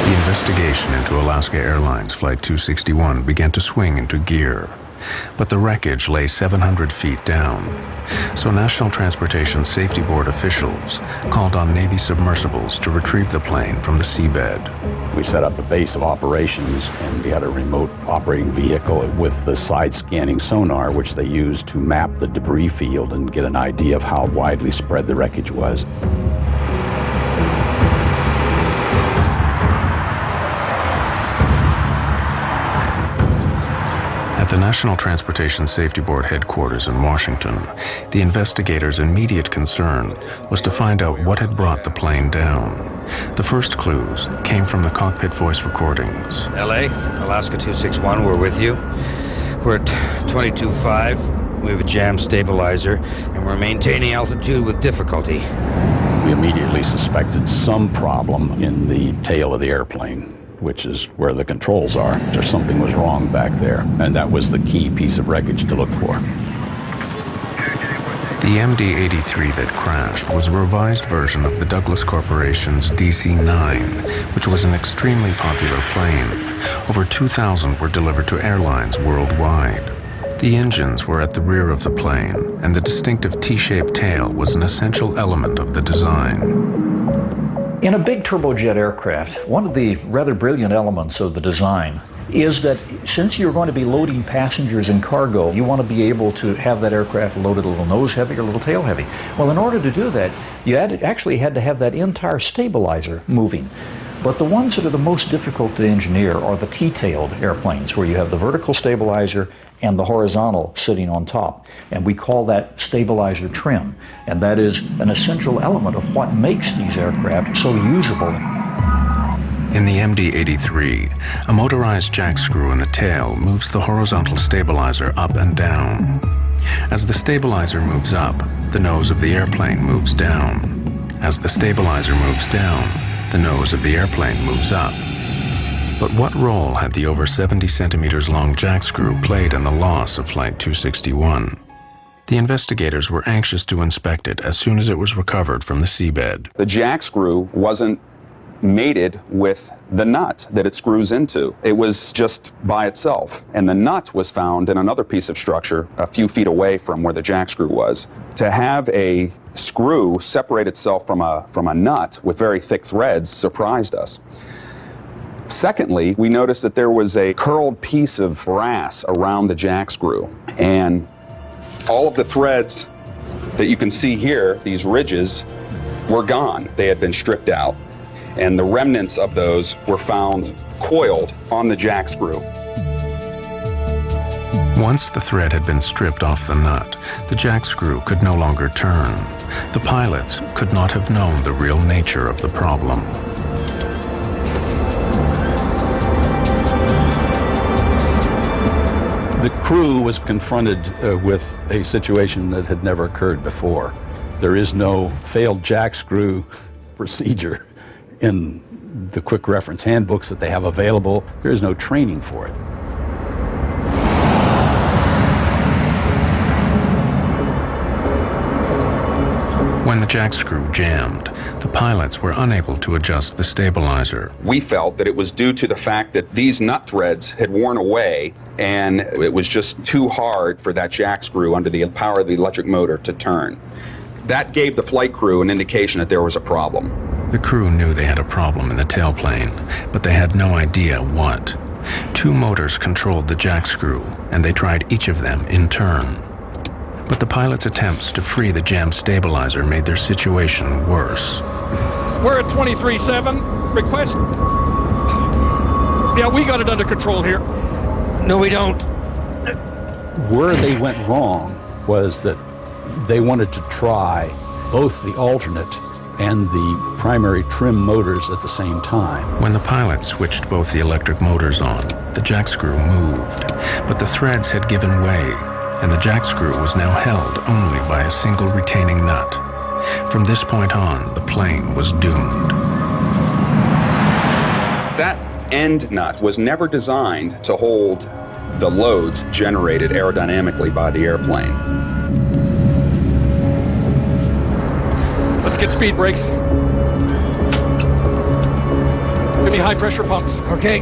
The investigation into Alaska Airlines Flight 261 began to swing into gear, but the wreckage lay 700 feet down. So National Transportation Safety Board officials called on Navy submersibles to retrieve the plane from the seabed. We set up a base of operations, and we had a remote operating vehicle with the side-scanning sonar, which they used to map the debris field and get an idea of how widely spread the wreckage was. At the National Transportation Safety Board headquarters in Washington, the investigators' immediate concern was to find out what had brought the plane down. The first clues came from the cockpit voice recordings. LA, Alaska 261, we're with you. We're at 22.5. We have a jam stabilizer, and we're maintaining altitude with difficulty. We immediately suspected some problem in the tail of the airplane, which is where the controls are. Or something was wrong back there, and that was the key piece of wreckage to look for. The MD-83 that crashed was a revised version of the Douglas Corporation's DC-9, which was an extremely popular plane. Over 2,000 were delivered to airlines worldwide. The engines were at the rear of the plane, and the distinctive T-shaped tail was an essential element of the design. In a big turbojet aircraft, one of the rather brilliant elements of the design is that since you're going to be loading passengers and cargo, you want to be able to have that aircraft loaded a little nose heavy or a little tail heavy. Well, in order to do that, you actually had to have that entire stabilizer moving. But the ones that are the most difficult to engineer are the T-tailed airplanes, where you have the vertical stabilizer and the horizontal sitting on top. And we call that stabilizer trim. And that is an essential element of what makes these aircraft so usable. In the MD-83, a motorized jack screw in the tail moves the horizontal stabilizer up and down. As the stabilizer moves up, the nose of the airplane moves down. As the stabilizer moves down, the nose of the airplane moves up. But what role had the over 70 centimeters long jack screw played in the loss of Flight 261? The investigators were anxious to inspect it as soon as it was recovered from the seabed. The jack screw wasn't mated with the nut that it screws into. It was just by itself. And the nut was found in another piece of structure a few feet away from where the jack screw was. To have a screw separate itself from a nut with very thick threads surprised us. Secondly, we noticed that there was a curled piece of brass around the jack screw. And all of the threads that you can see here, these ridges, were gone. They had been stripped out. And the remnants of those were found coiled on the jack screw. Once the thread had been stripped off the nut, the jack screw could no longer turn. The pilots could not have known the real nature of the problem. The crew was confronted with a situation that had never occurred before. There is no failed jack screw procedure in the quick reference handbooks that they have available. There is no training for it. When the jack screw jammed, the pilots were unable to adjust the stabilizer. We felt that it was due to the fact that these nut threads had worn away and it was just too hard for that jack screw under the power of the electric motor to turn. That gave the flight crew an indication that there was a problem. The crew knew they had a problem in the tailplane, but they had no idea what. Two motors controlled the jack screw, and they tried each of them in turn. But the pilots' attempts to free the jam stabilizer made their situation worse. We're at 23.7. Request. Yeah, we got it under control here. No, we don't. Where they went wrong was that they wanted to try both the alternate and the primary trim motors at the same time. When the pilot switched both the electric motors on, the jack screw moved, but the threads had given way, and the jack screw was now held only by a single retaining nut. From this point on, the plane was doomed. That end nut was never designed to hold the loads generated aerodynamically by the airplane. Let's get speed brakes. Give me high pressure pumps. Okay.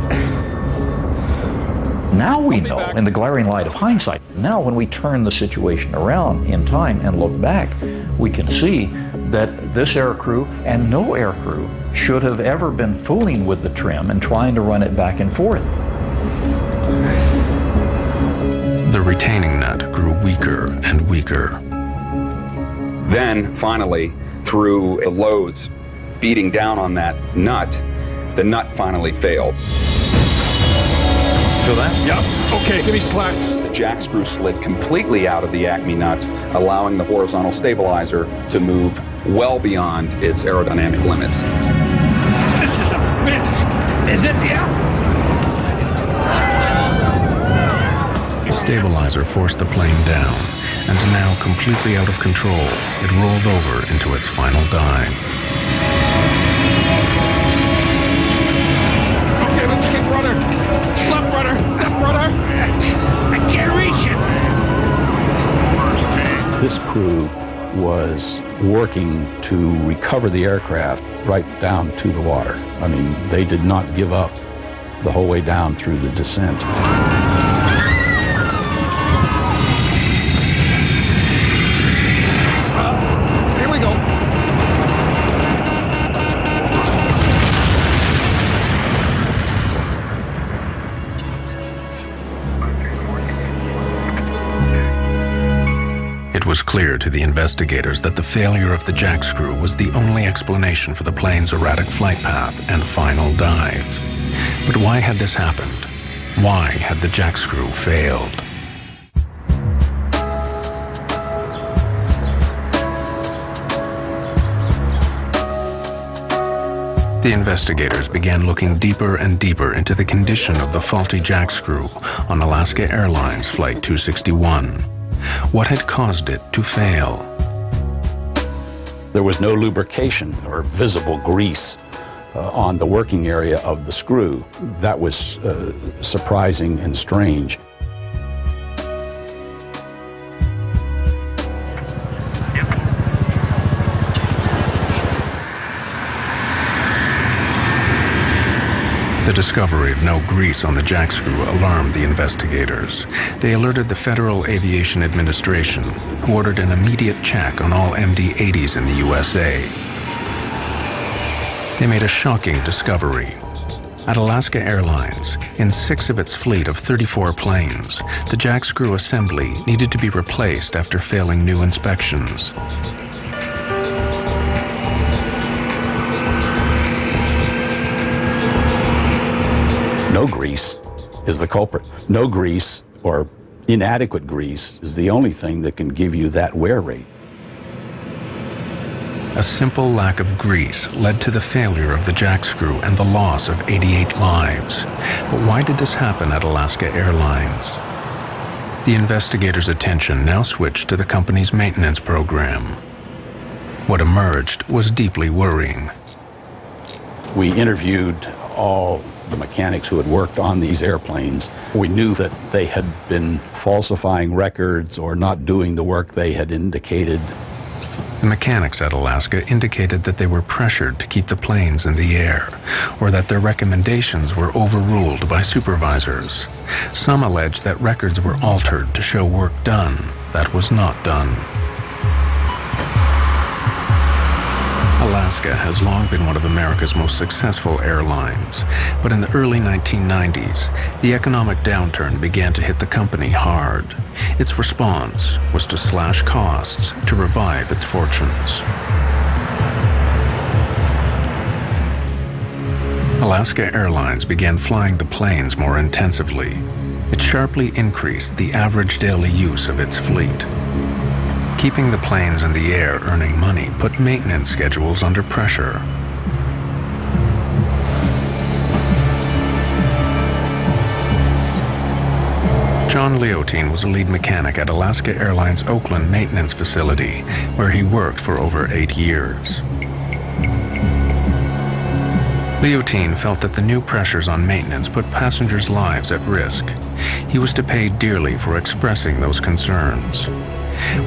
Now we know, in the glaring light of hindsight, now when we turn the situation around in time and look back, we can see that this aircrew and no aircrew should have ever been fooling with the trim and trying to run it back and forth. The retaining nut grew weaker and weaker. Then, finally, through the loads beating down on that nut, the nut finally failed. Feel that? Yep. Okay, give me slats. The jack screw slid completely out of the Acme nut, allowing the horizontal stabilizer to move well beyond its aerodynamic limits. This is a bitch. Is it? Yeah. The stabilizer forced the plane down, and now completely out of control, it rolled over into its final dive. Okay, let's keep rudder. Left rudder. Left rudder. I can't reach it. This crew was working to recover the aircraft right down to the water. I mean, they did not give up the whole way down through the descent. Here we go. It was clear to the investigators that the failure of the jack screw was the only explanation for the plane's erratic flight path and final dive. But why had this happened? Why had the jack screw failed? The investigators began looking deeper and deeper into the condition of the faulty jack screw on Alaska Airlines Flight 261. What had caused it to fail? There was no lubrication or visible grease on the working area of the screw. That was surprising and strange. The discovery of no grease on the jack screw alarmed the investigators. They alerted the Federal Aviation Administration, who ordered an immediate check on all MD-80s in the USA. They made a shocking discovery. At Alaska Airlines, in 6 of its fleet of 34 planes, the jack screw assembly needed to be replaced after failing new inspections. No grease is the culprit. No grease or inadequate grease is the only thing that can give you that wear rate. A simple lack of grease led to the failure of the jack screw and the loss of 88 lives. But why did this happen at Alaska Airlines? The investigators' attention now switched to the company's maintenance program. What emerged was deeply worrying. We interviewed all the mechanics who had worked on these airplanes. We knew that they had been falsifying records or not doing the work they had indicated. The mechanics at Alaska indicated that they were pressured to keep the planes in the air, or that their recommendations were overruled by supervisors. Some alleged that records were altered to show work done that was not done. Alaska has long been one of America's most successful airlines, but in the early 1990s, the economic downturn began to hit the company hard. Its response was to slash costs to revive its fortunes. Alaska Airlines began flying the planes more intensively. It sharply increased the average daily use of its fleet. Keeping the planes in the air earning money put maintenance schedules under pressure. John Leotine was a lead mechanic at Alaska Airlines Oakland maintenance facility, where he worked for over 8 years. Leotine felt that the new pressures on maintenance put passengers' lives at risk. He was to pay dearly for expressing those concerns.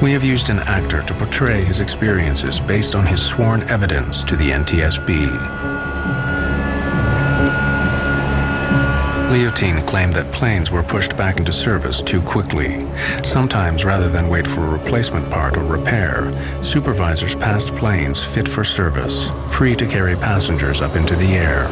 We have used an actor to portray his experiences based on his sworn evidence to the NTSB. Leotine claimed that planes were pushed back into service too quickly. Sometimes, rather than wait for a replacement part or repair, supervisors passed planes fit for service, free to carry passengers up into the air.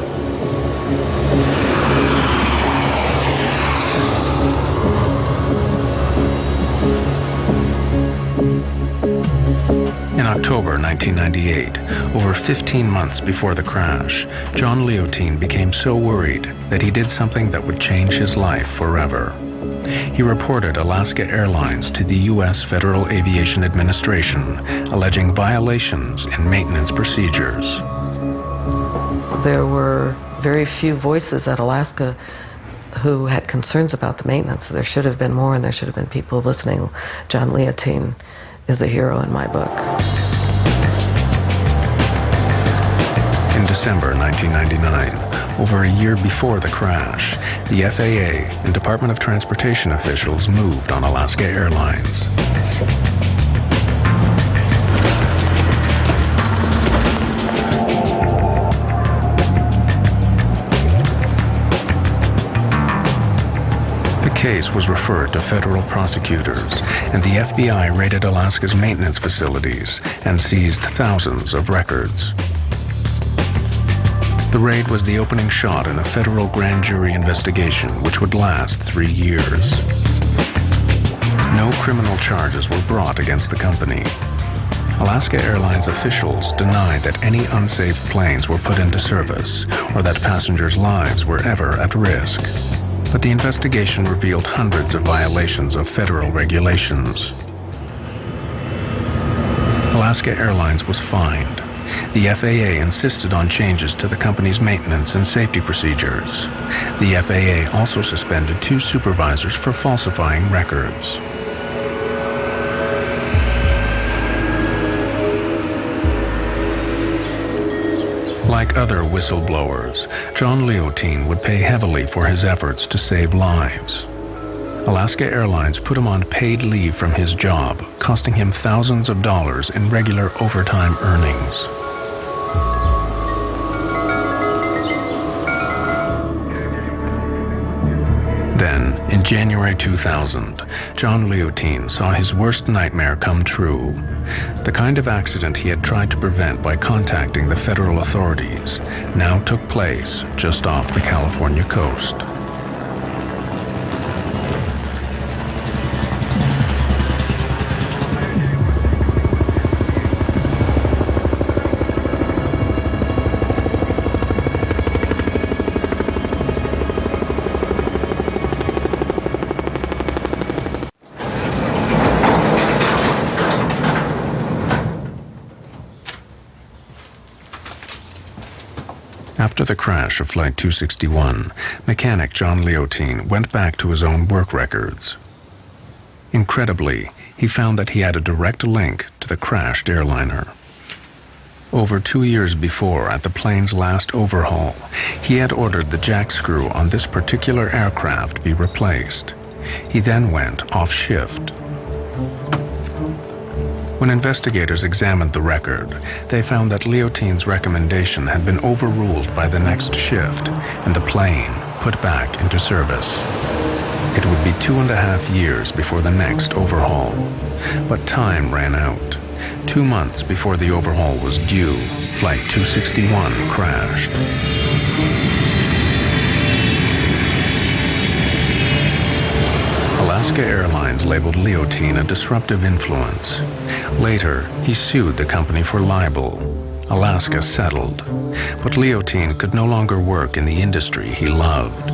In October 1998, over 15 months before the crash, John Leotine became so worried that he did something that would change his life forever. He reported Alaska Airlines to the U.S. Federal Aviation Administration, alleging violations in maintenance procedures. There were very few voices at Alaska who had concerns about the maintenance. There should have been more, and there should have been people listening. John Leotine is a hero in my book. In December 1999, over a year before the crash, the FAA and Department of Transportation officials moved on Alaska Airlines. The case was referred to federal prosecutors, and the FBI raided Alaska's maintenance facilities and seized thousands of records. The raid was the opening shot in a federal grand jury investigation which would last 3 years. No criminal charges were brought against the company. Alaska Airlines officials denied that any unsafe planes were put into service or that passengers' lives were ever at risk. But the investigation revealed hundreds of violations of federal regulations. Alaska Airlines was fined. The FAA insisted on changes to the company's maintenance and safety procedures. The FAA also suspended 2 supervisors for falsifying records. Like other whistleblowers, John Leotine would pay heavily for his efforts to save lives. Alaska Airlines put him on paid leave from his job, costing him thousands of dollars in regular overtime earnings. Then, in January 2000, John Leotine saw his worst nightmare come true. The kind of accident he had tried to prevent by contacting the federal authorities now took place just off the California coast. After the crash of Flight 261, mechanic John Leotine went back to his own work records. Incredibly, he found that he had a direct link to the crashed airliner. Over 2 years before, at the plane's last overhaul, he had ordered the jack screw on this particular aircraft be replaced. He then went off shift. When investigators examined the record, they found that Leotine's recommendation had been overruled by the next shift and the plane put back into service. It would be 2.5 years before the next overhaul, but time ran out. 2 months before the overhaul was due, Flight 261 crashed. Alaska Airlines labeled Leotine a disruptive influence. Later, he sued the company for libel. Alaska settled, but Leotine could no longer work in the industry he loved.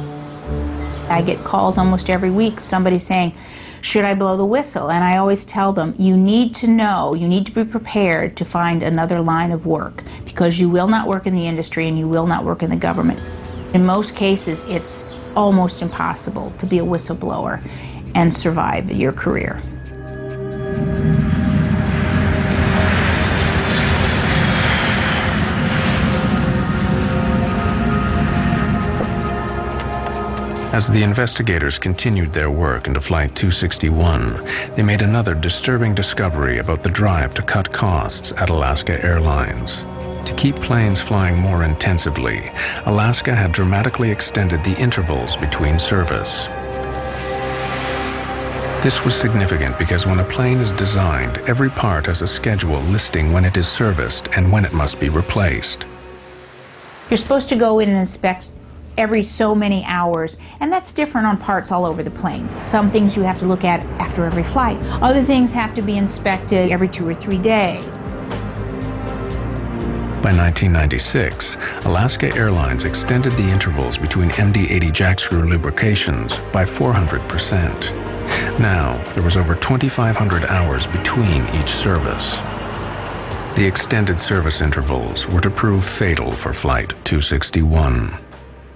I get calls almost every week of somebody saying, should I blow the whistle? And I always tell them, you need to know, you need to be prepared to find another line of work, because you will not work in the industry and you will not work in the government. In most cases, it's almost impossible to be a whistleblower and survive your career. As the investigators continued their work into Flight 261, they made another disturbing discovery about the drive to cut costs at Alaska Airlines. To keep planes flying more intensively, Alaska had dramatically extended the intervals between service. This was significant because when a plane is designed, every part has a schedule listing when it is serviced and when it must be replaced. You're supposed to go in and inspect every so many hours, and that's different on parts all over the planes. Some things you have to look at after every flight. Other things have to be inspected every 2 or 3 days. By 1996, Alaska Airlines extended the intervals between MD-80 jackscrew lubrications by 400%. Now, there was over 2,500 hours between each service. The extended service intervals were to prove fatal for Flight 261.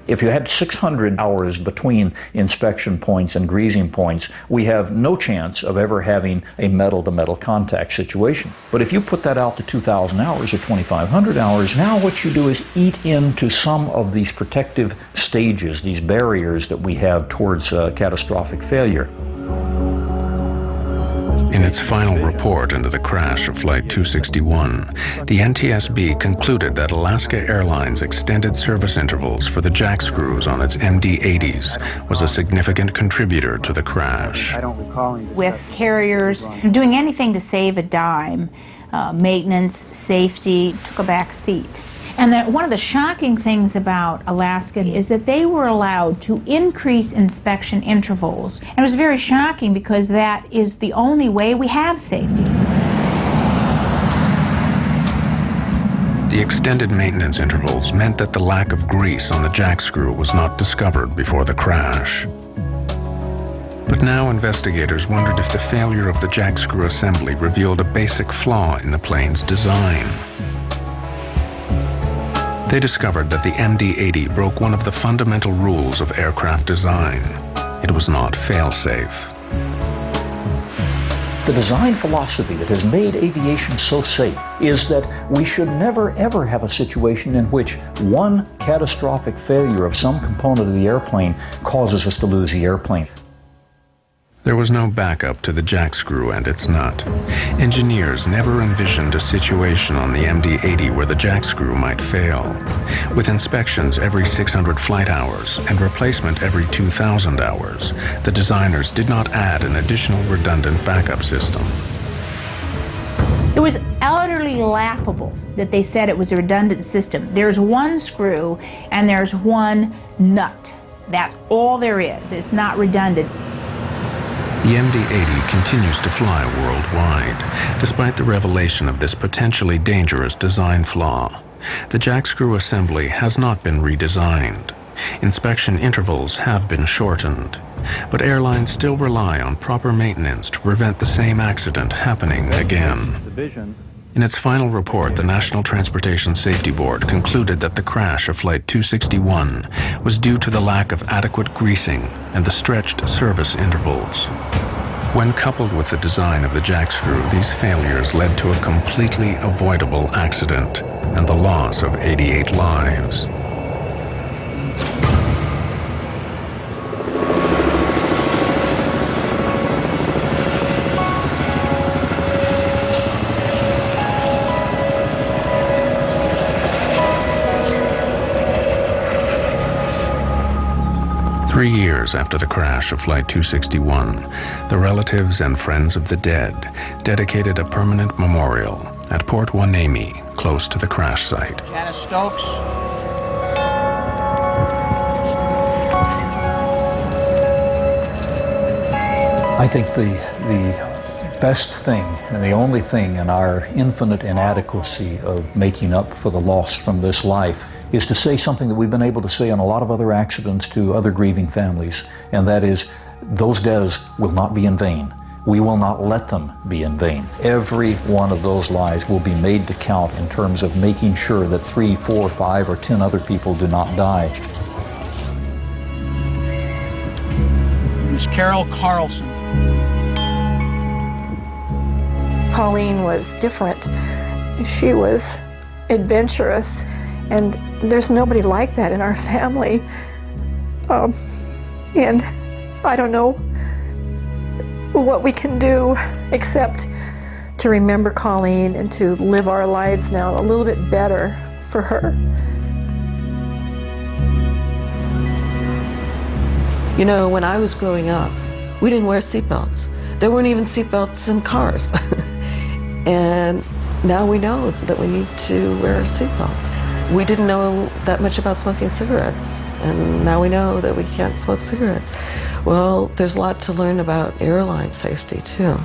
If you had 600 hours between inspection points and greasing points, we have no chance of ever having a metal-to-metal contact situation. But if you put that out to 2,000 hours or 2,500 hours, now what you do is eat into some of these protective stages, these barriers that we have towards catastrophic failure. In its final report into the crash of Flight 261, the NTSB concluded that Alaska Airlines' extended service intervals for the jackscrews on its MD-80s was a significant contributor to the crash. With carriers doing anything to save a dime, maintenance, safety, took a back seat. And one of the shocking things about Alaska is that they were allowed to increase inspection intervals. And it was very shocking because that is the only way we have safety. The extended maintenance intervals meant that the lack of grease on the jackscrew was not discovered before the crash. But now investigators wondered if the failure of the jackscrew assembly revealed a basic flaw in the plane's design. They discovered that the MD-80 broke one of the fundamental rules of aircraft design. It was not fail-safe. The design philosophy that has made aviation so safe is that we should never ever have a situation in which one catastrophic failure of some component of the airplane causes us to lose the airplane. There was no backup to the jackscrew and its nut. Engineers never envisioned a situation on the MD-80 where the jackscrew might fail. With inspections every 600 flight hours and replacement every 2,000 hours, the designers did not add an additional redundant backup system. It was utterly laughable that they said it was a redundant system. There's one screw and there's one nut. That's all there is. It's not redundant. The MD-80 continues to fly worldwide, despite the revelation of this potentially dangerous design flaw. The jackscrew assembly has not been redesigned. Inspection intervals have been shortened, but airlines still rely on proper maintenance to prevent the same accident happening again. In its final report, the National Transportation Safety Board concluded that the crash of Flight 261 was due to the lack of adequate greasing and the stretched service intervals. When coupled with the design of the jackscrew, these failures led to a completely avoidable accident and the loss of 88 lives. Three years after the crash of Flight 261, the relatives and friends of the dead dedicated a permanent memorial at Port Hueneme, close to the crash site. Janice Stokes. I think the best thing and the only thing in our infinite inadequacy of making up for the loss from this life is to say something that we've been able to say on a lot of other accidents to other grieving families, and that is, those deaths will not be in vain. We will not let them be in vain. Every one of those lives will be made to count in terms of making sure that 3, 4, 5, or 10 other people do not die. Miss Carol Carlson. Pauline was different. She was adventurous, and there's nobody like that in our family. And I don't know what we can do except to remember Colleen and to live our lives now a little bit better for her. You know, when I was growing up, we didn't wear seatbelts. There weren't even seatbelts in cars. And now we know that we need to wear our seatbelts. We didn't know that much about smoking cigarettes, and now we know that we can't smoke cigarettes. Well, there's a lot to learn about airline safety, too.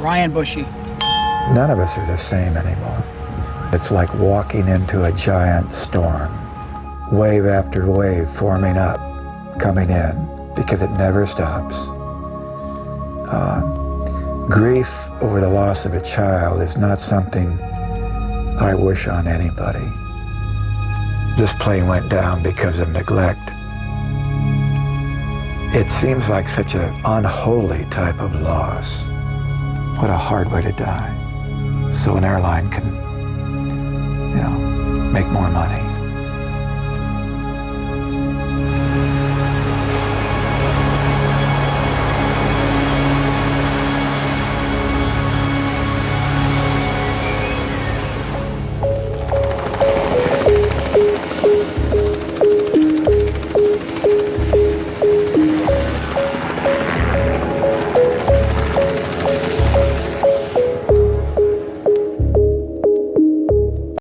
Ryan Bushy. None of us are the same anymore. It's like walking into a giant storm. Wave after wave forming up, coming in, because it never stops. Grief over the loss of a child is not something I wish on anybody. This plane went down because of neglect. It seems like such an unholy type of loss. What a hard way to die. So an airline can, you know, make more money.